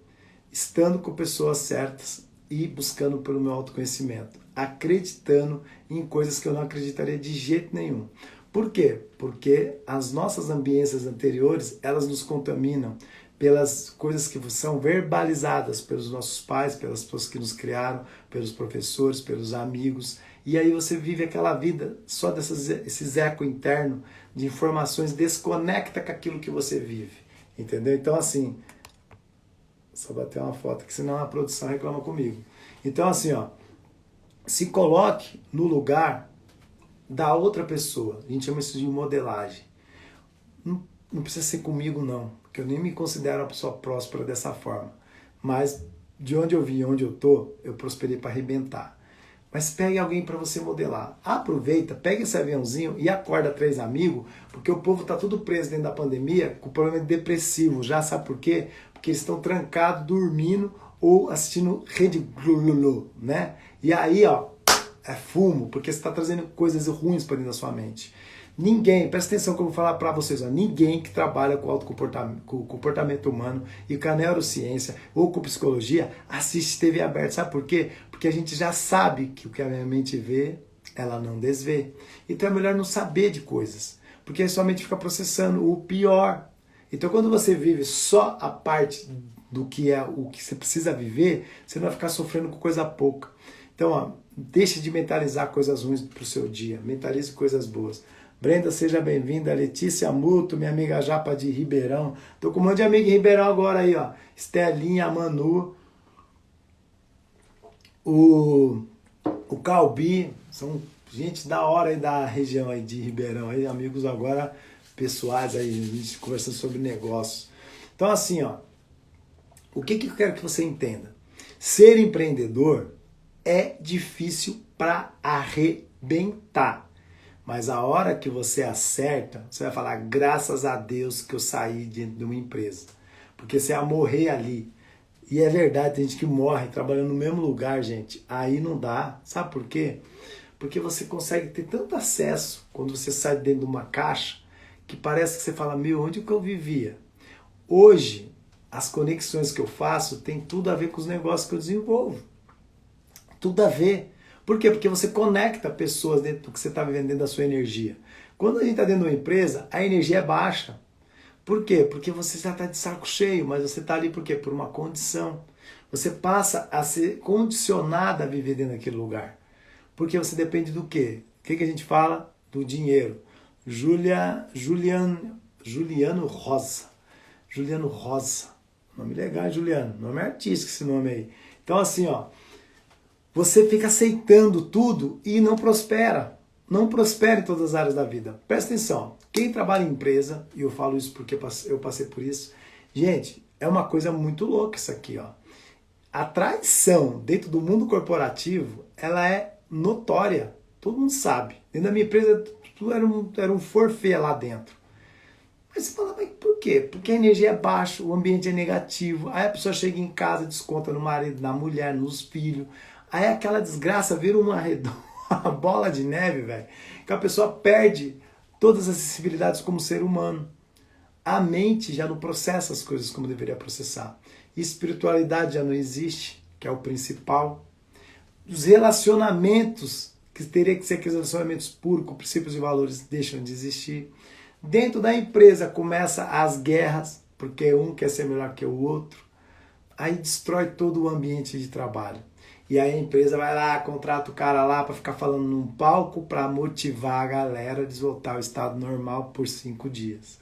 Estando com pessoas certas e buscando pelo meu autoconhecimento. Acreditando em coisas que eu não acreditaria de jeito nenhum. Por quê? Porque as nossas ambiências anteriores, elas nos contaminam pelas coisas que são verbalizadas pelos nossos pais, pelas pessoas que nos criaram, pelos professores, pelos amigos. E aí você vive aquela vida só desses eco interno de informações, desconecta com aquilo que você vive. Entendeu? Então assim, só bater uma foto que senão a produção reclama comigo. Então assim, ó, se coloque no lugar da outra pessoa. A gente chama isso de modelagem. Não precisa ser comigo não, porque eu nem me considero uma pessoa próspera dessa forma. Mas de onde eu vim, onde eu tô, eu prosperei para arrebentar. Mas pegue alguém para você modelar. Aproveita, pega esse aviãozinho e acorda 3 amigos, porque o povo tá tudo preso dentro da pandemia com problema depressivo. Já sabe por quê? Porque eles estão trancados, dormindo ou assistindo Rede Globo, né? E aí, ó, é fumo, porque você está trazendo coisas ruins para dentro da sua mente. Ninguém, presta atenção que eu vou falar para vocês, ó, ninguém que trabalha com com o comportamento humano e com a neurociência ou com psicologia assiste TV aberta. Sabe por quê? Porque a gente já sabe que o que a minha mente vê, ela não desvê. Então é melhor não saber de coisas, porque aí sua mente fica processando o pior. Então quando você vive só a parte do que é o que você precisa viver, você não vai ficar sofrendo com coisa pouca. Então, ó, deixe de mentalizar coisas ruins para o seu dia, mentalize coisas boas. Brenda, seja bem-vinda. Letícia Muto, minha amiga Japa de Ribeirão. Tô com um monte de amiga em Ribeirão agora aí, ó. Estelinha, Manu, o Calbi, são gente da hora aí da região aí de Ribeirão, aí, amigos agora pessoais aí, a gente conversando sobre negócios. Então assim, ó, o que eu quero que você entenda? Ser empreendedor é difícil para arrebentar. Mas a hora que você acerta, você vai falar, graças a Deus que eu saí de uma empresa. Porque você ia morrer ali. E é verdade, tem gente que morre trabalhando no mesmo lugar, gente. Aí não dá. Sabe por quê? Porque você consegue ter tanto acesso quando você sai dentro de uma caixa que parece que você fala, meu, onde que eu vivia? Hoje, as conexões que eu faço têm tudo a ver com os negócios que eu desenvolvo. Tudo a ver. Por quê? Porque você conecta pessoas dentro do que você está vivendo dentro da sua energia. Quando a gente está dentro de uma empresa, a energia é baixa. Por quê? Porque você já está de saco cheio, mas você está ali por quê? Por uma condição. Você passa a ser condicionado a viver dentro daquele lugar. Porque você depende do quê? O que a gente fala? Do dinheiro. Juliano Rosa. Juliano Rosa. Nome legal, Juliano. Nome artístico esse nome aí. Então assim, ó. Você fica aceitando tudo e não prospera. Não prospera em todas as áreas da vida. Presta atenção. Quem trabalha em empresa, e eu falo isso porque eu passei por isso, gente, é uma coisa muito louca isso aqui, ó. A traição dentro do mundo corporativo, ela é notória. Todo mundo sabe. Dentro da minha empresa, tudo era um forfé lá dentro. Mas você fala, mas por quê? Porque a energia é baixa, o ambiente é negativo. Aí a pessoa chega em casa, desconta no marido, na mulher, nos filhos. Aí aquela desgraça vira uma bola de neve, velho, que a pessoa perde todas as sensibilidades como ser humano. A mente já não processa as coisas como deveria processar. Espiritualidade já não existe, que é o principal. Os relacionamentos, que teria que ser aqueles relacionamentos puros, com princípios e valores, deixam de existir. Dentro da empresa começam as guerras, porque um quer ser melhor que o outro. Aí destrói todo o ambiente de trabalho. E aí a empresa vai lá, contrata o cara lá para ficar falando num palco para motivar a galera a voltar ao estado normal por 5 dias.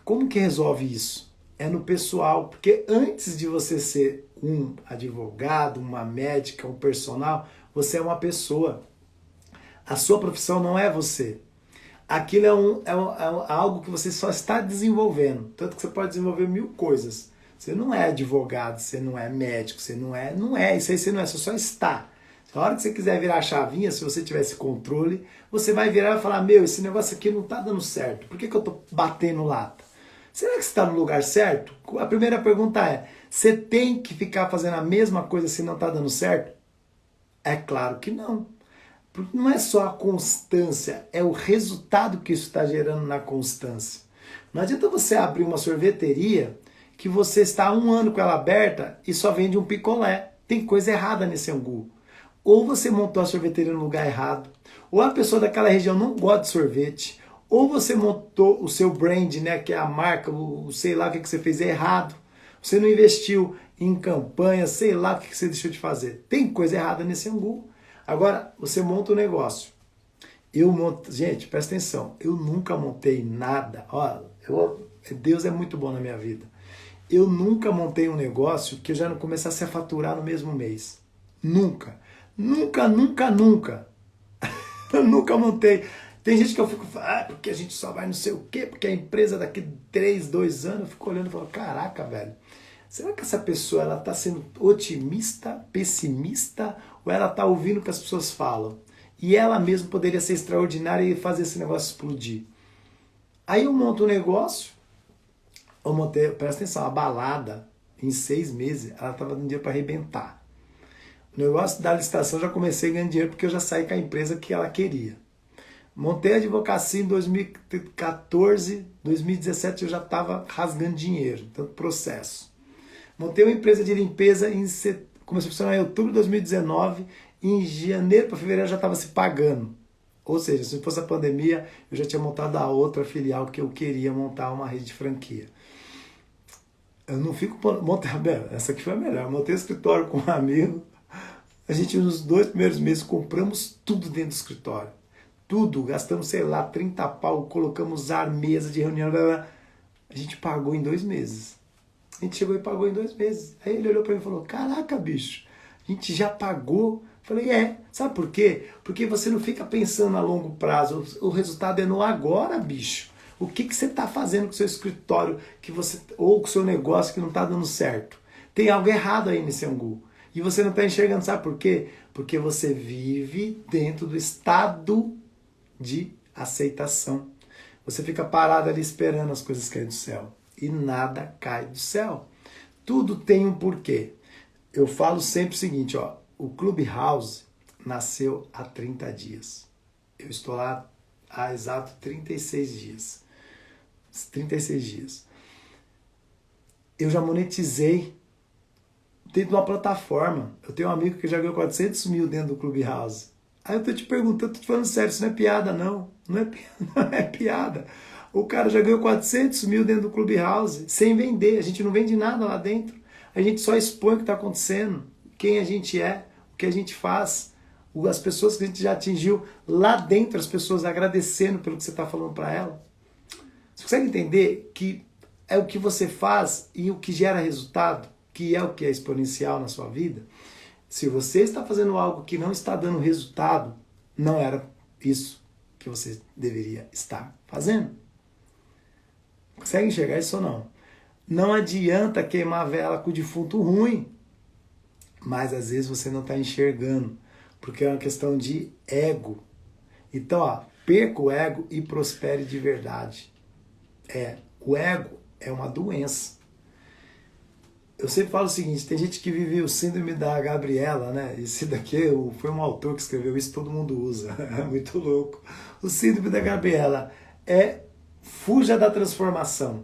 Como que resolve isso? É no pessoal, porque antes de você ser um advogado, uma médica, um personal, você é uma pessoa. A sua profissão não é você. Aquilo é algo que você só está desenvolvendo. Tanto que você pode desenvolver 1000 coisas. Você não é advogado, você não é médico, você não é, isso aí você não é, você só está. A hora que você quiser virar a chavinha, se você tiver esse controle, você vai virar e falar, meu, esse negócio aqui não está dando certo. Por que eu estou batendo lata? Será que você está no lugar certo? A primeira pergunta é, você tem que ficar fazendo a mesma coisa se não está dando certo? É claro que não. Porque não é só a constância, é o resultado que isso está gerando na constância. Não adianta você abrir uma sorveteria que você está há 1 ano com ela aberta e só vende um picolé. Tem coisa errada nesse angu. Ou você montou a sorveteria no lugar errado, ou a pessoa daquela região não gosta de sorvete, ou você montou o seu brand, né, que é a marca, o sei lá o que você fez errado. Você não investiu em campanha, sei lá o que você deixou de fazer. Tem coisa errada nesse angu. Agora, você monta um negócio. Gente, presta atenção, eu nunca montei nada. Ó, Deus é muito bom na minha vida. Eu nunca montei um negócio que eu já não começasse a faturar no mesmo mês. Nunca. Nunca, nunca, nunca. Eu nunca montei. Tem gente que eu fico falando, porque a gente só vai não sei o quê, porque a empresa daqui 3, 2 anos, eu fico olhando e falo, caraca, velho, será que essa pessoa ela está sendo otimista, pessimista, ou ela está ouvindo o que as pessoas falam? E ela mesma poderia ser extraordinária e fazer esse negócio explodir. Aí eu monto um negócio, eu montei, presta atenção, a balada, em 6 meses, ela estava dando dinheiro para arrebentar. O negócio da licitação, já comecei ganhando dinheiro porque eu já saí com a empresa que ela queria. Montei a advocacia em 2014, 2017 eu já estava rasgando dinheiro, tanto processo. Montei uma empresa de limpeza, começou a funcionar em outubro de 2019, e em janeiro para fevereiro já estava se pagando. Ou seja, se fosse a pandemia, eu já tinha montado a outra filial que eu queria montar uma rede de franquia. Eu não fico montando, essa aqui foi a melhor. Eu montei um escritório com um amigo. A gente, nos 2 primeiros meses, compramos tudo dentro do escritório. Tudo. Gastamos, sei lá, 30 pau, colocamos ar, mesa de reunião. Blá, blá. A gente pagou em 2 meses. A gente chegou e pagou em 2 meses. Aí ele olhou para mim e falou, caraca, bicho, a gente já pagou? Eu falei, sabe por quê? Porque você não fica pensando a longo prazo. O resultado é no agora, bicho. O que você está fazendo com o seu escritório ou com o seu negócio que não está dando certo? Tem algo errado aí nesse angu. E você não está enxergando, sabe por quê? Porque você vive dentro do estado de aceitação. Você fica parado ali esperando as coisas caírem do céu. E nada cai do céu. Tudo tem um porquê. Eu falo sempre o seguinte, ó, o Clubhouse nasceu há 30 dias. Eu estou lá há exato 36 dias. 36 dias. Eu já monetizei dentro de uma plataforma. Eu tenho um amigo que já ganhou 400 mil dentro do Clubhouse. Aí eu tô te perguntando, tô te falando sério, isso não é piada não. Não é piada. O cara já ganhou 400 mil dentro do Clubhouse, sem vender. A gente não vende nada lá dentro. A gente só expõe o que está acontecendo, quem a gente é, o que a gente faz, as pessoas que a gente já atingiu lá dentro, as pessoas agradecendo pelo que você está falando para ela. Você consegue entender que é o que você faz e o que gera resultado, que é o que é exponencial na sua vida? Se você está fazendo algo que não está dando resultado, não era isso que você deveria estar fazendo. Consegue enxergar isso ou não? Não adianta queimar a vela com o defunto ruim, mas às vezes você não está enxergando, porque é uma questão de ego. Então, ó, perca o ego e prospere de verdade. O ego é uma doença. Eu sempre falo o seguinte, tem gente que vive o síndrome da Gabriela, né? Esse daqui foi um autor que escreveu isso, todo mundo usa. É muito louco. O síndrome da Gabriela fuja da transformação.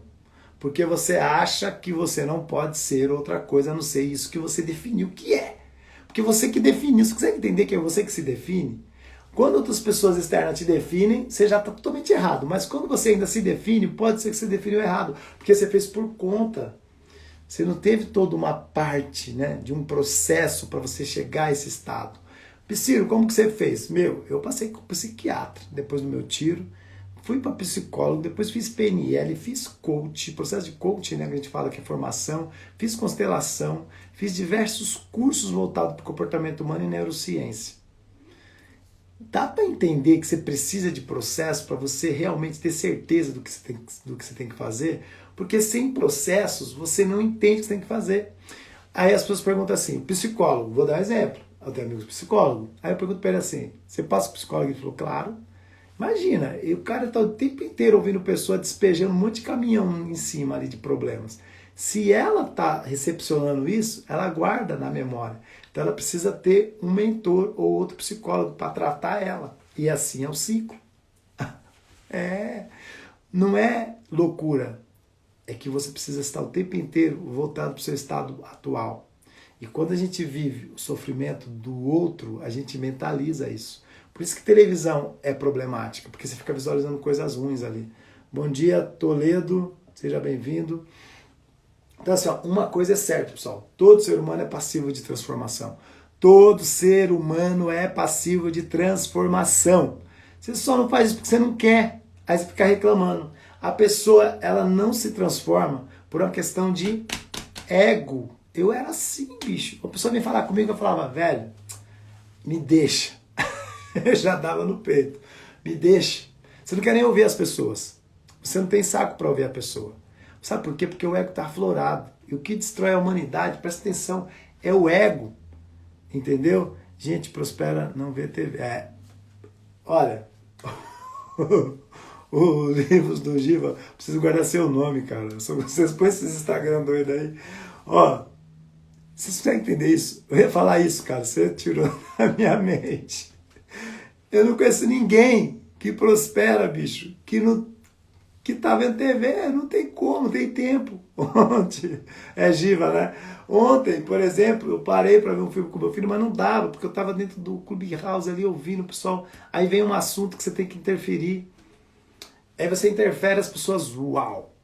Porque você acha que você não pode ser outra coisa a não ser isso que você definiu que é. Porque você que definiu, você consegue entender que é você que se define? Quando outras pessoas externas te definem, você já está totalmente errado. Mas quando você ainda se define, pode ser que você definiu errado. Porque você fez por conta. Você não teve toda uma parte, né, de um processo para você chegar a esse estado. Ciro, como que você fez? Eu passei com o psiquiatra depois do meu tiro. fui para psicólogo, depois fiz PNL, fiz coach, processo de coaching, né, que a gente fala que é formação, fiz constelação, fiz diversos cursos voltados para o comportamento humano e neurociência. Dá para entender que você precisa de processo para você realmente ter certeza do que você tem que fazer? Porque sem processos você não entende o que você tem que fazer. Aí as pessoas perguntam assim, psicólogo, vou dar um exemplo, eu tenho amigos psicólogos, aí eu pergunto para ele assim, você passa o psicólogo? Ele falou, claro. Imagina, e o cara está o tempo inteiro ouvindo pessoa despejando um monte de caminhão em cima ali de problemas. Se ela está recepcionando isso, ela guarda na memória. Então ela precisa ter um mentor ou outro psicólogo para tratar ela. E assim é o ciclo. Não é loucura. É que você precisa estar o tempo inteiro voltado para o seu estado atual. E quando a gente vive o sofrimento do outro, a gente mentaliza isso. Por isso que televisão é problemática, porque você fica visualizando coisas ruins ali. Bom dia, Toledo, seja bem-vindo. Então, assim, ó, uma coisa é certa, pessoal. Todo ser humano é passivo de transformação. Todo ser humano é passivo de transformação. Você só não faz isso porque você não quer. Aí você fica reclamando. A pessoa, ela não se transforma por uma questão de ego. Eu era assim, bicho. A pessoa vem falar comigo, eu falava, velho, me deixa. Eu já dava no peito. Me deixa. Você não quer nem ouvir as pessoas. Você não tem saco para ouvir a pessoa. Sabe por quê? Porque o ego está aflorado. E o que destrói a humanidade, presta atenção, é o ego. Entendeu? Gente, prospera, não vê TV. Olha, os livros do Giva, preciso guardar seu nome, cara. Vocês põem esses Instagram doidos aí. Ó, vocês conseguem entender isso? Eu ia falar isso, cara. Você tirou da minha mente. Eu não conheço ninguém que prospera, bicho, que tá vendo TV, não tem como, tem tempo. Ontem, Giva, né? Ontem, por exemplo, eu parei para ver um filme com meu filho, mas não dava, porque eu estava dentro do Clubhouse ali ouvindo o pessoal. Aí vem um assunto que você tem que interferir. Aí você interfere, as pessoas, uau!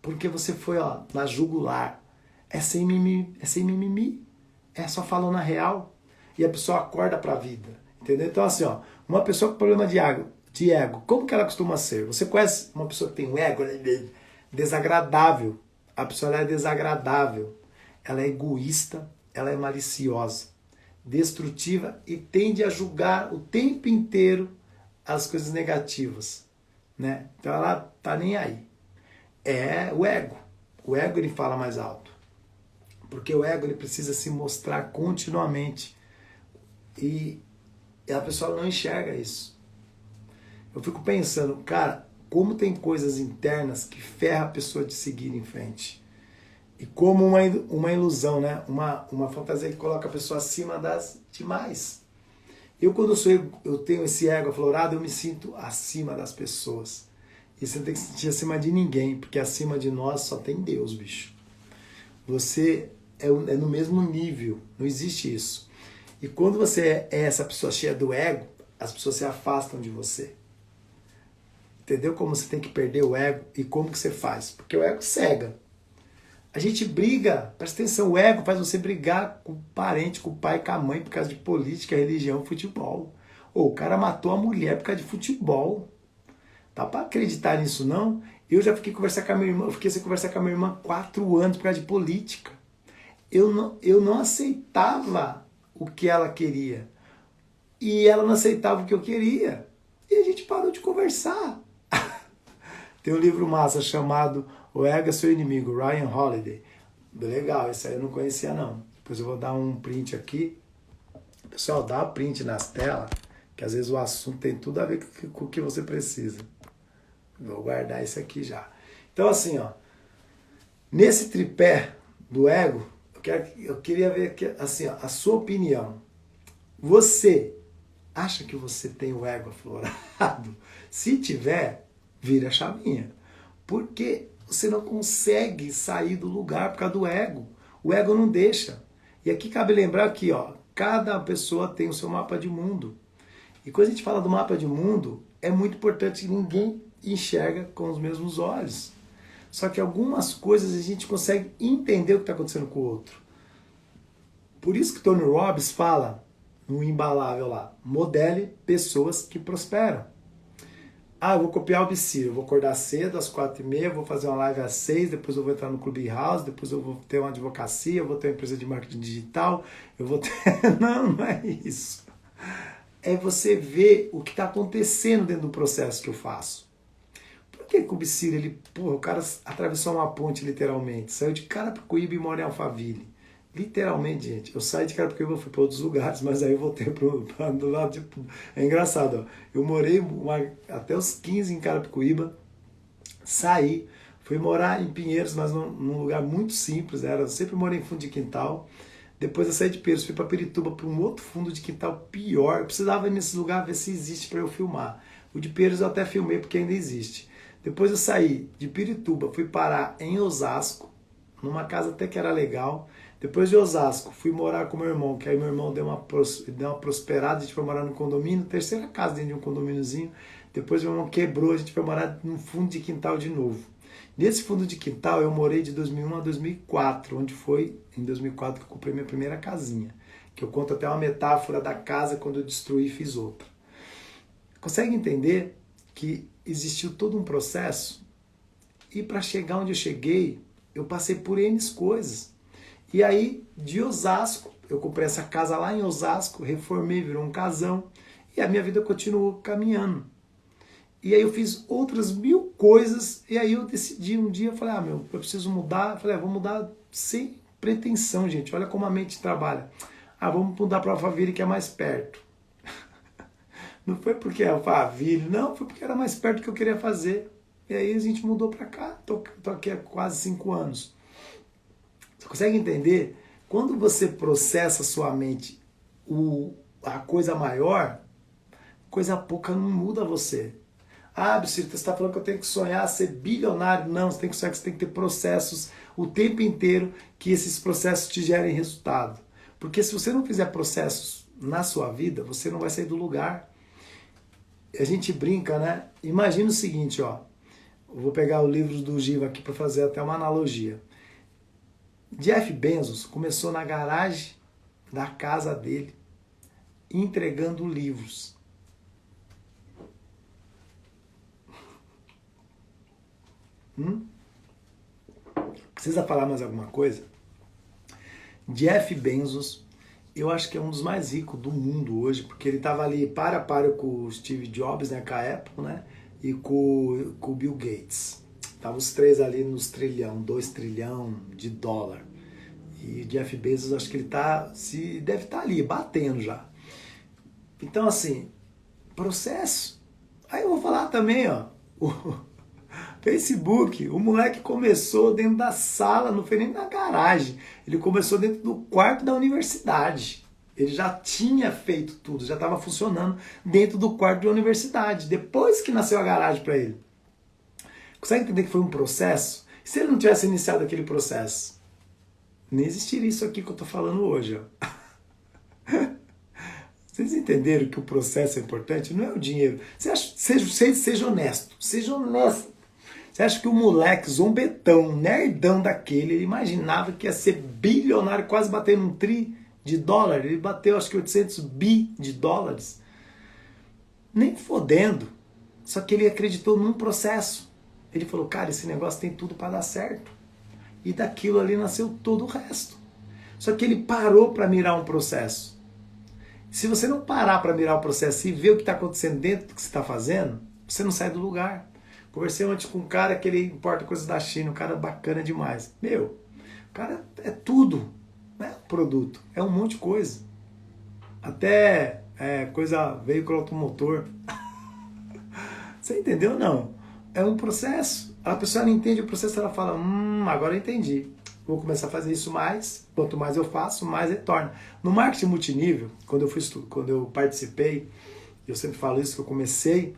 Porque você foi, ó, na jugular. É sem mimimi. É só falando a real. E a pessoa acorda para a vida. Entendeu? Então, assim, ó, uma pessoa com problema de ego, como que ela costuma ser? Você conhece uma pessoa que tem um ego desagradável? A pessoa ela é desagradável, ela é egoísta, ela é maliciosa, destrutiva e tende a julgar o tempo inteiro as coisas negativas, né? Então ela tá nem aí. É o ego. O ego ele fala mais alto, porque o ego ele precisa se mostrar continuamente e a pessoa não enxerga isso. Eu fico pensando, cara, como tem coisas internas que ferra a pessoa de seguir em frente. E como uma ilusão, né? Uma fantasia que coloca a pessoa acima das demais. Quando eu tenho esse ego aflorado, eu me sinto acima das pessoas. E você não tem que se sentir acima de ninguém, porque acima de nós só tem Deus, bicho. Você é no mesmo nível, não existe isso. E quando você é essa pessoa cheia do ego, as pessoas se afastam de você. Entendeu como você tem que perder o ego e como que você faz? Porque o ego cega. A gente briga, presta atenção, o ego faz você brigar com o parente, com o pai, com a mãe, por causa de política, religião, futebol. Ou o cara matou a mulher por causa de futebol. Dá pra acreditar nisso, não? Eu já fiquei conversar com a minha irmã, eu fiquei sem conversar com a minha irmã 4 anos por causa de política. Eu não aceitava o que ela queria. E ela não aceitava o que eu queria. E a gente parou de conversar. Tem um livro massa chamado O Ego é Seu Inimigo, Ryan Holiday. Legal, esse aí eu não conhecia não. Depois eu vou dar um print aqui. Pessoal, dá um print nas telas, que às vezes o assunto tem tudo a ver com o que você precisa. Vou guardar isso aqui já. Então assim, ó, nesse tripé do ego, eu queria ver aqui, assim, ó, a sua opinião. Você acha que você tem o ego aflorado? Se tiver, vira a chavinha. Porque você não consegue sair do lugar por causa do ego. O ego não deixa. E aqui cabe lembrar que, ó, cada pessoa tem o seu mapa de mundo. E quando a gente fala do mapa de mundo, é muito importante que ninguém enxerga com os mesmos olhos. Só que algumas coisas a gente consegue entender o que está acontecendo com o outro. Por isso que Tony Robbins fala no Imbalável lá, modele pessoas que prosperam. Ah, eu vou copiar o Psy, eu vou acordar cedo, às 4h30, vou fazer uma live às 6, depois eu vou entrar no Clubhouse, depois eu vou ter uma advocacia, eu vou ter uma empresa de marketing digital, eu vou ter... Não, não é isso. É você ver o que está acontecendo dentro do processo que eu faço. Por que o Psy, ele, porra, o cara atravessou uma ponte literalmente, saiu de Carapicuíba e mora em Alphaville. Literalmente, gente. Eu saí de Carapicuíba, fui para outros lugares, mas aí eu voltei para do lado de... É engraçado, ó. Eu morei até os 15 em Carapicuíba, saí, fui morar em Pinheiros, mas num lugar muito simples, eu sempre morei em fundo de quintal. Depois eu saí de Pinheiros, fui para Pirituba, para um outro fundo de quintal pior. Eu precisava ir nesse lugar ver se existe para eu filmar. O de Pinheiros eu até filmei porque ainda existe. Depois eu saí de Pirituba, fui parar em Osasco, numa casa até que era legal. Depois de Osasco, fui morar com meu irmão, que aí meu irmão deu uma prosperada, a gente foi morar no condomínio, terceira casa dentro de um condomíniozinho. Depois meu irmão quebrou, a gente foi morar num fundo de quintal de novo. Nesse fundo de quintal eu morei de 2001 a 2004, onde foi em 2004 que eu comprei minha primeira casinha. Que eu conto até uma metáfora da casa quando eu destruí e fiz outra. Consegue entender que existiu todo um processo? E para chegar onde eu cheguei, eu passei por N coisas. E aí, de Osasco, eu comprei essa casa lá em Osasco, reformei, virou um casão, e a minha vida continuou caminhando. E aí eu fiz outras 1000 coisas, e aí eu decidi um dia, eu falei, eu preciso mudar. Eu falei, vou mudar sem pretensão, gente, olha como a mente trabalha. Vamos mudar para Alphaville, que é mais perto. Não foi porque é Alphaville, não, foi porque era mais perto do que eu queria fazer. E aí a gente mudou para cá, tô aqui há quase 5 anos. Você consegue entender? Quando você processa sua mente a coisa maior, coisa pouca não muda você. Absirta, você está falando que eu tenho que sonhar ser bilionário. Não, você tem que sonhar que você tem que ter processos o tempo inteiro, que esses processos te gerem resultado. Porque se você não fizer processos na sua vida, você não vai sair do lugar. A gente brinca, né? Imagina o seguinte, ó. Eu vou pegar o livro do Giva aqui para fazer até uma analogia. Jeff Bezos começou na garagem da casa dele, entregando livros. Precisa falar mais alguma coisa? Jeff Bezos, eu acho que é um dos mais ricos do mundo hoje, porque ele estava ali para a par com o Steve Jobs, né, com a Apple, né, e com o Bill Gates. Estavam os três ali nos 2 trilhão de dólar. E Jeff Bezos, acho que ele deve estar ali, batendo já. Então, assim, processo. Aí eu vou falar também, ó, o Facebook, o moleque começou dentro da sala, não foi nem na garagem. Ele começou dentro do quarto da universidade. Ele já tinha feito tudo, já estava funcionando dentro do quarto da universidade. Depois que nasceu a garagem para ele. Consegue entender que foi um processo? Se ele não tivesse iniciado aquele processo, nem existiria isso aqui que eu estou falando hoje. Ó. Vocês entenderam que o processo é importante? Não é o dinheiro. Seja honesto. Seja honesto. Você acha que o moleque zombetão, nerdão daquele, ele imaginava que ia ser bilionário, quase batendo um tri de dólar? Ele bateu acho que 800 bi de dólares. Nem fodendo. Só que ele acreditou num processo. Ele falou, cara, esse negócio tem tudo para dar certo. E daquilo ali nasceu todo o resto. Só que ele parou para mirar um processo. Se você não parar para mirar o processo e ver o que está acontecendo dentro do que você está fazendo, você não sai do lugar. Conversei ontem com um cara que ele importa coisas da China, um cara bacana demais. O cara é tudo, não é um produto, é um monte de coisa. Até veículo automotor. Você entendeu ou não? É um processo. A pessoa não entende o processo, ela fala, agora eu entendi. Vou começar a fazer isso mais, quanto mais eu faço, mais retorna. No marketing multinível, quando eu participei, eu sempre falo isso, que eu comecei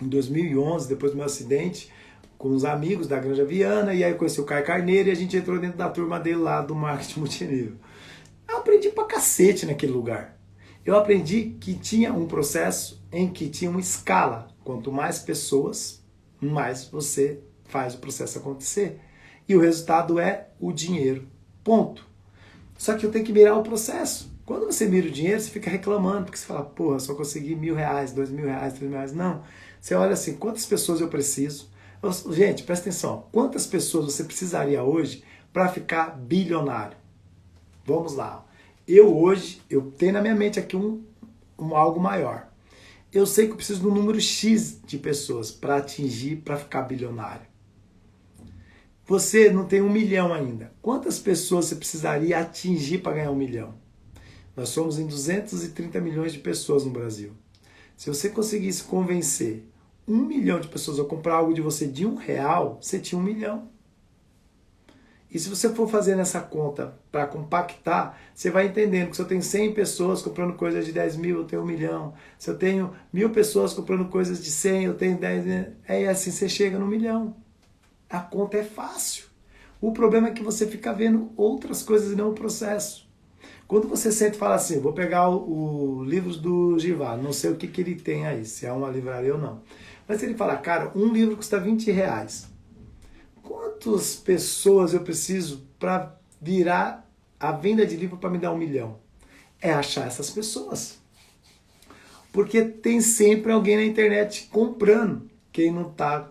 em 2011, depois do meu acidente, com os amigos da Granja Viana, e aí eu conheci o Caio Carneiro e a gente entrou dentro da turma dele lá do marketing multinível. Eu aprendi pra cacete naquele lugar. Eu aprendi que tinha um processo em que tinha uma escala. Quanto mais pessoas, mais você faz o processo acontecer. E o resultado é o dinheiro. Ponto. Só que eu tenho que mirar o processo. Quando você mira o dinheiro, você fica reclamando, porque você fala, porra, só consegui R$1.000, R$2.000, R$3.000. Não. Você olha assim, quantas pessoas eu preciso? Gente, presta atenção. Quantas pessoas você precisaria hoje para ficar bilionário? Vamos lá. Eu tenho na minha mente aqui algo maior. Eu sei que eu preciso de um número X de pessoas para atingir, para ficar bilionário. Você não tem 1 milhão ainda. Quantas pessoas você precisaria atingir para ganhar 1 milhão? Nós somos em 230 milhões de pessoas no Brasil. Se você conseguisse convencer 1 milhão de pessoas a comprar algo de você de R$1, você tinha 1 milhão. E se você for fazer nessa conta para compactar, você vai entendendo que se eu tenho 100 pessoas comprando coisas de 10 mil, eu tenho 1 milhão. Se eu tenho 1.000 pessoas comprando coisas de 100, eu tenho 10 mil. É assim, você chega no 1 milhão. A conta é fácil. O problema é que você fica vendo outras coisas e não o processo. Quando você sente e fala assim, vou pegar o livro do Givar, não sei o que ele tem aí, se é uma livraria ou não. Mas se ele fala, cara, um livro custa R$20. Quantas pessoas eu preciso para virar a venda de livro para me dar 1 milhão? É achar essas pessoas. Porque tem sempre alguém na internet comprando. Quem não está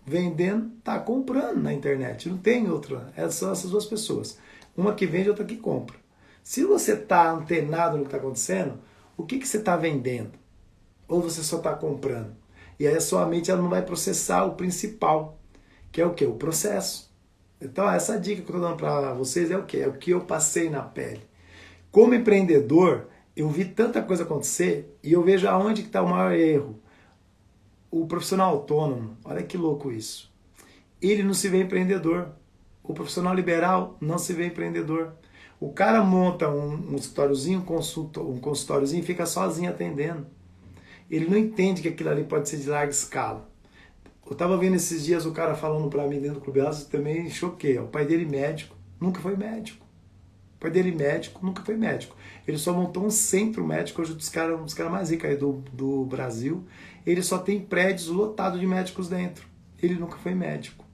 vendendo, está comprando na internet. Não tem outra. São essas duas pessoas. Uma que vende e outra que compra. Se você está antenado no que está acontecendo, o que você está vendendo? Ou você só está comprando? E aí a sua mente ela não vai processar o principal, que é o quê? O processo. Então essa dica que eu estou dando para vocês é o quê? É o que eu passei na pele. Como empreendedor, eu vi tanta coisa acontecer e eu vejo aonde que está o maior erro. O profissional autônomo, olha que louco isso. Ele não se vê empreendedor. O profissional liberal não se vê empreendedor. O cara monta um escritóriozinho, um consultóriozinho e fica sozinho atendendo. Ele não entende que aquilo ali pode ser de larga escala. Eu estava vendo esses dias o cara falando para mim dentro do Clube House, também choquei. O pai dele médico, nunca foi médico. O pai dele médico, nunca foi médico. Ele só montou um centro médico, hoje um dos caras mais ricos aí do Brasil. Ele só tem prédios lotados de médicos dentro. Ele nunca foi médico.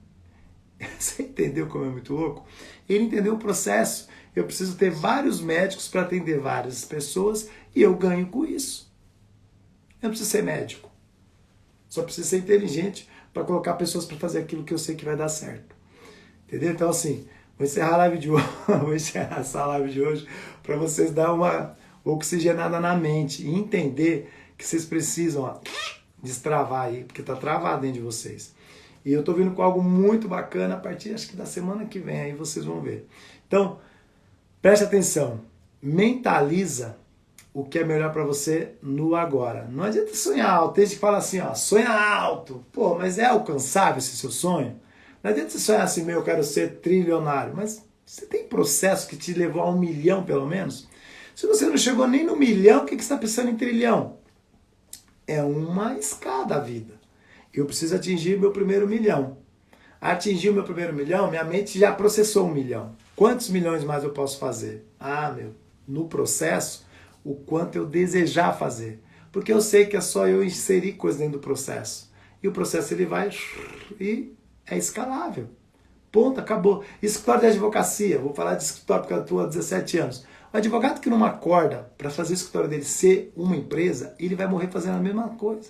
Você entendeu como é muito louco? Ele entendeu o processo. Eu preciso ter vários médicos para atender várias pessoas e eu ganho com isso. Eu não preciso ser médico. Só preciso ser inteligente para colocar pessoas para fazer aquilo que eu sei que vai dar certo. Entendeu? Então assim, vou encerrar a live de hoje, vou encerrar essa live de hoje para vocês dar uma oxigenada na mente e entender que vocês precisam destravar aí, porque está travado dentro de vocês. E eu estou vindo com algo muito bacana a partir, acho que da semana que vem, aí vocês vão ver. Então, preste atenção, mentaliza o que é melhor para você no agora. Não adianta sonhar alto, tem gente que fala assim, ó, sonha alto. Pô, mas é alcançável esse seu sonho? Não adianta você sonhar assim, eu quero ser trilionário, mas você tem processo que te levou a 1 milhão pelo menos? Se você não chegou nem no 1 milhão, o que você está pensando em trilhão? É uma escada a vida. Eu preciso atingir meu primeiro 1 milhão. Atingir o meu primeiro 1 milhão, minha mente já processou 1 milhão. Quantos milhões mais eu posso fazer? No processo, o quanto eu desejar fazer. Porque eu sei que é só eu inserir coisa dentro do processo. E o processo ele vai e é escalável. Ponto, acabou. Escritório de advocacia, vou falar de escritório porque eu estou há 17 anos. O advogado que não acorda para fazer o escritório dele ser uma empresa, ele vai morrer fazendo a mesma coisa.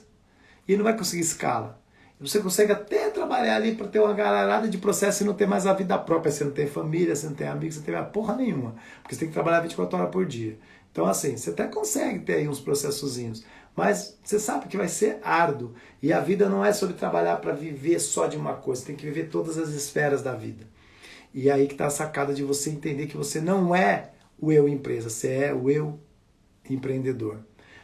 E ele não vai conseguir escala. Você consegue até trabalhar ali para ter uma galerada de processo e não ter mais a vida própria. Você não tem família, você não tem amigos, você não tem porra nenhuma. Porque você tem que trabalhar 24 horas por dia. Então assim, você até consegue ter aí uns processozinhos. Mas você sabe que vai ser árduo. E a vida não é sobre trabalhar para viver só de uma coisa. Você tem que viver todas as esferas da vida. E aí que está a sacada de você entender que você não é o eu empresa, você é o eu empreendedor.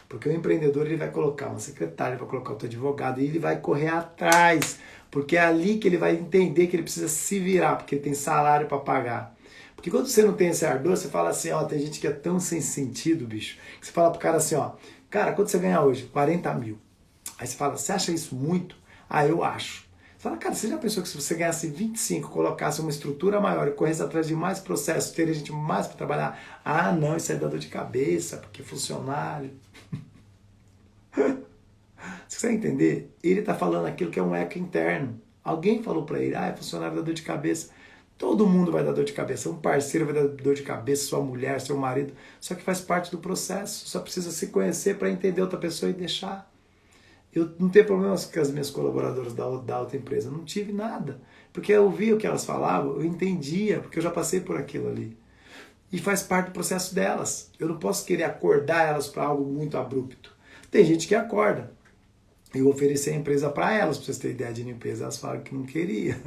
Porque o empreendedor ele vai colocar uma secretária, ele vai colocar outro advogado e ele vai correr atrás. Porque é ali que ele vai entender que ele precisa se virar, porque ele tem salário para pagar. Porque quando você não tem esse ardor, você fala assim, ó, tem gente que é tão sem sentido, bicho, que você fala pro cara assim, ó, cara, quanto você ganha hoje? 40 mil. Aí você fala, você acha isso muito? Eu acho. Você fala, cara, você já pensou que se você ganhasse 25, colocasse uma estrutura maior e corresse atrás de mais processos, teria gente mais para trabalhar? Não, isso aí dá dor de cabeça, porque funcionário. Você vai entender? Ele está falando aquilo que é um eco interno. Alguém falou para ele, é funcionário dá dor de cabeça. Todo mundo vai dar dor de cabeça. Um parceiro vai dar dor de cabeça, sua mulher, seu marido. Só que faz parte do processo. Só precisa se conhecer para entender outra pessoa e deixar. Eu não tenho problema com as minhas colaboradoras da outra empresa, não tive nada. Porque eu ouvia o que elas falavam, eu entendia, porque eu já passei por aquilo ali. E faz parte do processo delas. Eu não posso querer acordar elas para algo muito abrupto. Tem gente que acorda. Eu ofereci a empresa para elas, para vocês terem ideia de limpeza. Elas falaram que não queria.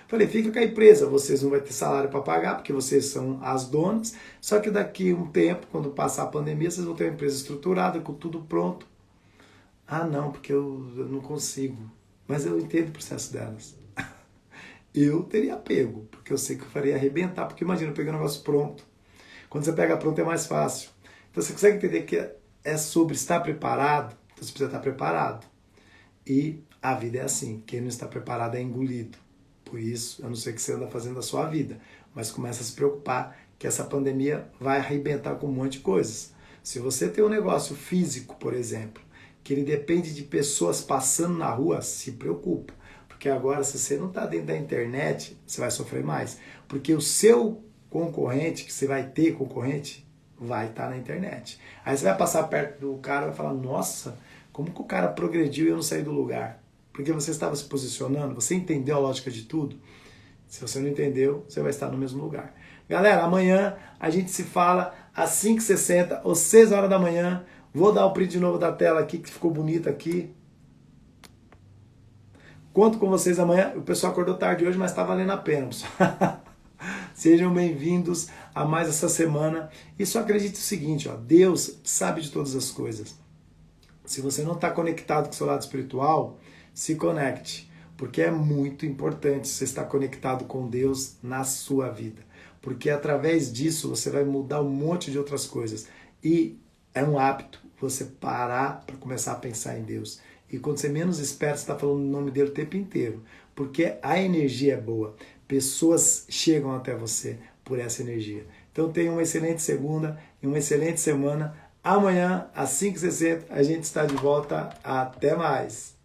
Falei, fica com a empresa, vocês não vão ter salário para pagar, porque vocês são as donas. Só que daqui a um tempo, quando passar a pandemia, vocês vão ter uma empresa estruturada, com tudo pronto. Ah, não, porque eu não consigo. Mas eu entendo o processo delas. Eu teria pego, porque eu sei que eu faria arrebentar, porque imagina, eu peguei um negócio pronto. Quando você pega pronto é mais fácil. Então você consegue entender que é sobre estar preparado, então você precisa estar preparado. E a vida é assim, quem não está preparado é engolido. Por isso, eu não sei o que você anda fazendo da sua vida, mas começa a se preocupar que essa pandemia vai arrebentar com um monte de coisas. Se você tem um negócio físico, por exemplo, que ele depende de pessoas passando na rua, se preocupa. Porque agora, se você não está dentro da internet, você vai sofrer mais. Porque o seu concorrente, que você vai ter concorrente, vai estar na internet. Aí você vai passar perto do cara e vai falar, nossa, como que o cara progrediu e eu não saí do lugar? Porque você estava se posicionando, você entendeu a lógica de tudo? Se você não entendeu, você vai estar no mesmo lugar. Galera, amanhã a gente se fala às 5h60 ou 6 horas da manhã. Vou dar o print de novo da tela aqui, que ficou bonita aqui. Conto com vocês amanhã. O pessoal acordou tarde hoje, mas está valendo a pena, pessoal. Sejam bem-vindos a mais essa semana. E só acredite o seguinte, ó, Deus sabe de todas as coisas. Se você não está conectado com o seu lado espiritual, se conecte. Porque é muito importante você estar conectado com Deus na sua vida. Porque através disso você vai mudar um monte de outras coisas. E é um hábito você parar para começar a pensar em Deus. E quando você menos espera, você está falando o nome dele o tempo inteiro. Porque a energia é boa. Pessoas chegam até você por essa energia. Então tenha uma excelente segunda e uma excelente semana. Amanhã, às 5h60, a gente está de volta. Até mais!